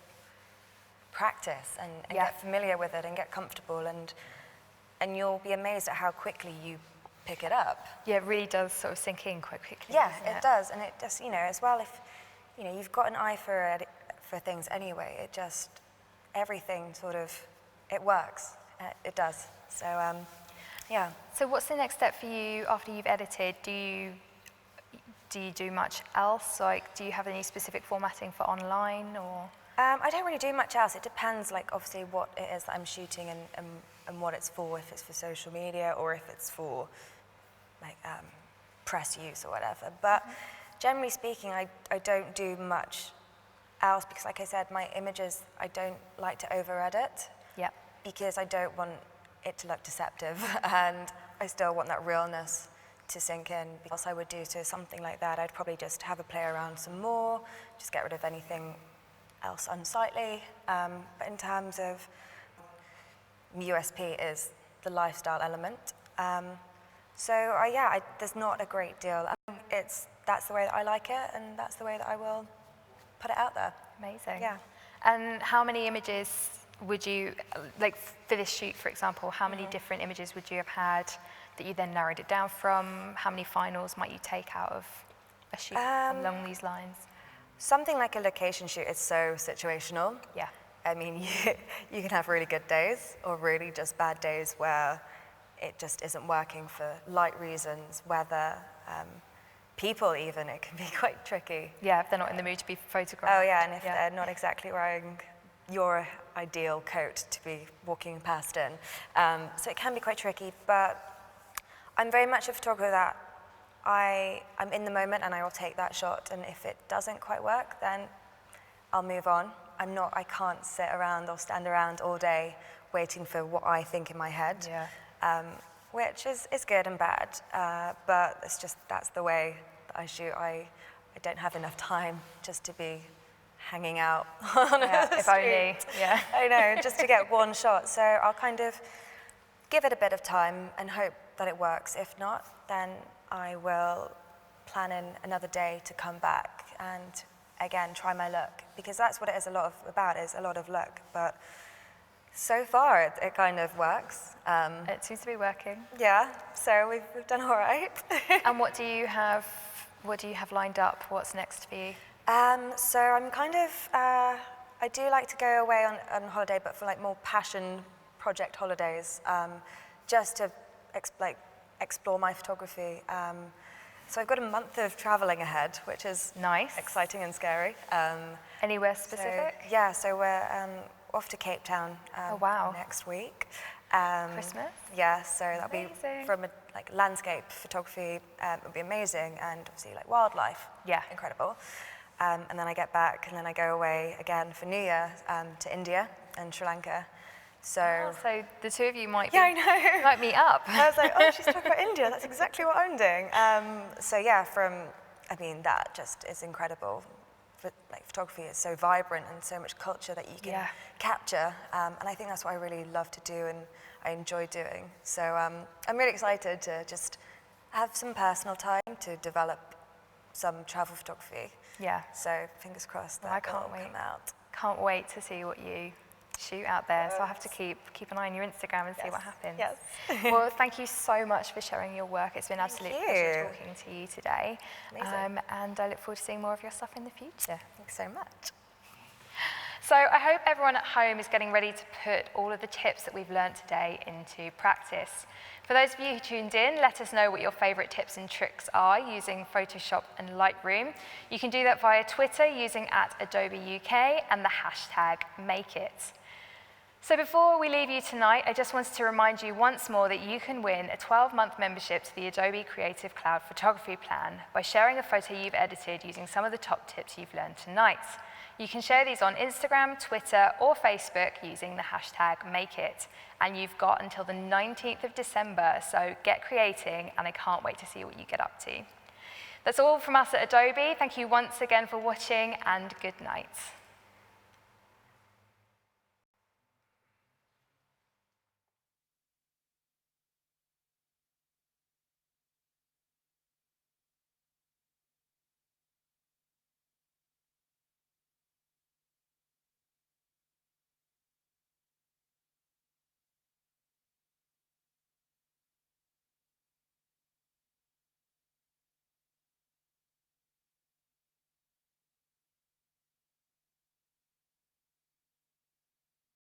practice and get familiar with it and get comfortable, and you'll be amazed at how quickly you pick it up. Yeah, it really does sort of sink in quite quickly. Yeah, it does. And it just, you know, as well, if, you know, you've got an eye for things anyway, it just, everything sort of, it works. It does. So, yeah. So what's the next step for you after you've edited? Do you do much else? Like, do you have any specific formatting for online, or? I don't really do much else. It depends, like, obviously what it is that I'm shooting and what it's for, if it's for social media or if it's for, like, press use or whatever. But generally speaking, I don't do much else, because, like I said, my images, I don't like to over-edit. Yeah. Because I don't want it to look deceptive, and I still want that realness to sink in. What else I would do to something like that, I'd probably just have a play around some more, just get rid of anything else unsightly. But in terms of USP is the lifestyle element. There's not a great deal. That's the way that I like it, and that's the way that I will put it out there. Amazing. Yeah. And how many images would you, like for this shoot, for example, how many different images would you have had that you then narrowed it down from? How many finals might you take out of a shoot along these lines? Something like a location shoot is so situational. Yeah. I mean, you can have really good days or really just bad days where it just isn't working for light reasons, weather, people even. It can be quite tricky. Yeah, if they're not in the mood to be photographed. Oh yeah, and if they're not exactly wearing your ideal coat to be walking past in. So it can be quite tricky, but I'm very much a photographer that I'm in the moment and I will take that shot, and if it doesn't quite work, then I'll move on. I can't sit around or stand around all day waiting for what I think in my head, which is good and bad, but it's just, that's the way that I shoot. I don't have enough time just to be hanging out on a if street. only, yeah. I know, just to get one shot. So I'll kind of give it a bit of time and hope that it works. If not, then I will plan in another day to come back and again try my luck, because that's what it is a lot of luck. But so far it kind of works. It seems to be working. Yeah, so we've done all right. And what do you have lined up? What's next for you? So I'm kind of, I do like to go away on holiday, but for like more passion project holidays, just to explore my photography. So I've got a month of traveling ahead, which is nice, exciting and scary. Anywhere specific? So we're off to Cape Town next week. Christmas? Yeah, so that'll Amazing. be from like landscape photography. It'll be amazing, and obviously like wildlife. Yeah. Incredible. And then I get back, and then I go away again for New Year to India and Sri Lanka. So the two of you might might meet up. I was like, oh, she's talking about India. That's exactly what I'm doing. That just is incredible. Like photography is so vibrant and so much culture that you can capture. And I think that's what I really love to do and I enjoy doing. So I'm really excited to just have some personal time to develop some travel photography. Yeah. So fingers crossed that it'll come out. Can't wait to see what you shoot out there. So I'll have to keep an eye on your Instagram and see what happens. Yes. Well, thank you so much for sharing your work. It's been an absolute pleasure talking to you today. Amazing. And I look forward to seeing more of your stuff in the future. Thanks so much. So I hope everyone at home is getting ready to put all of the tips that we've learned today into practice. For those of you who tuned in, let us know what your favorite tips and tricks are using Photoshop and Lightroom. You can do that via Twitter using @Adobe UK and the hashtag #MakeIt. So before we leave you tonight, I just wanted to remind you once more that you can win a 12-month membership to the Adobe Creative Cloud Photography Plan by sharing a photo you've edited using some of the top tips you've learned tonight. You can share these on Instagram, Twitter, or Facebook using the hashtag #MakeIt. And you've got until the 19th of December, so get creating, and I can't wait to see what you get up to. That's all from us at Adobe. Thank you once again for watching, and good night.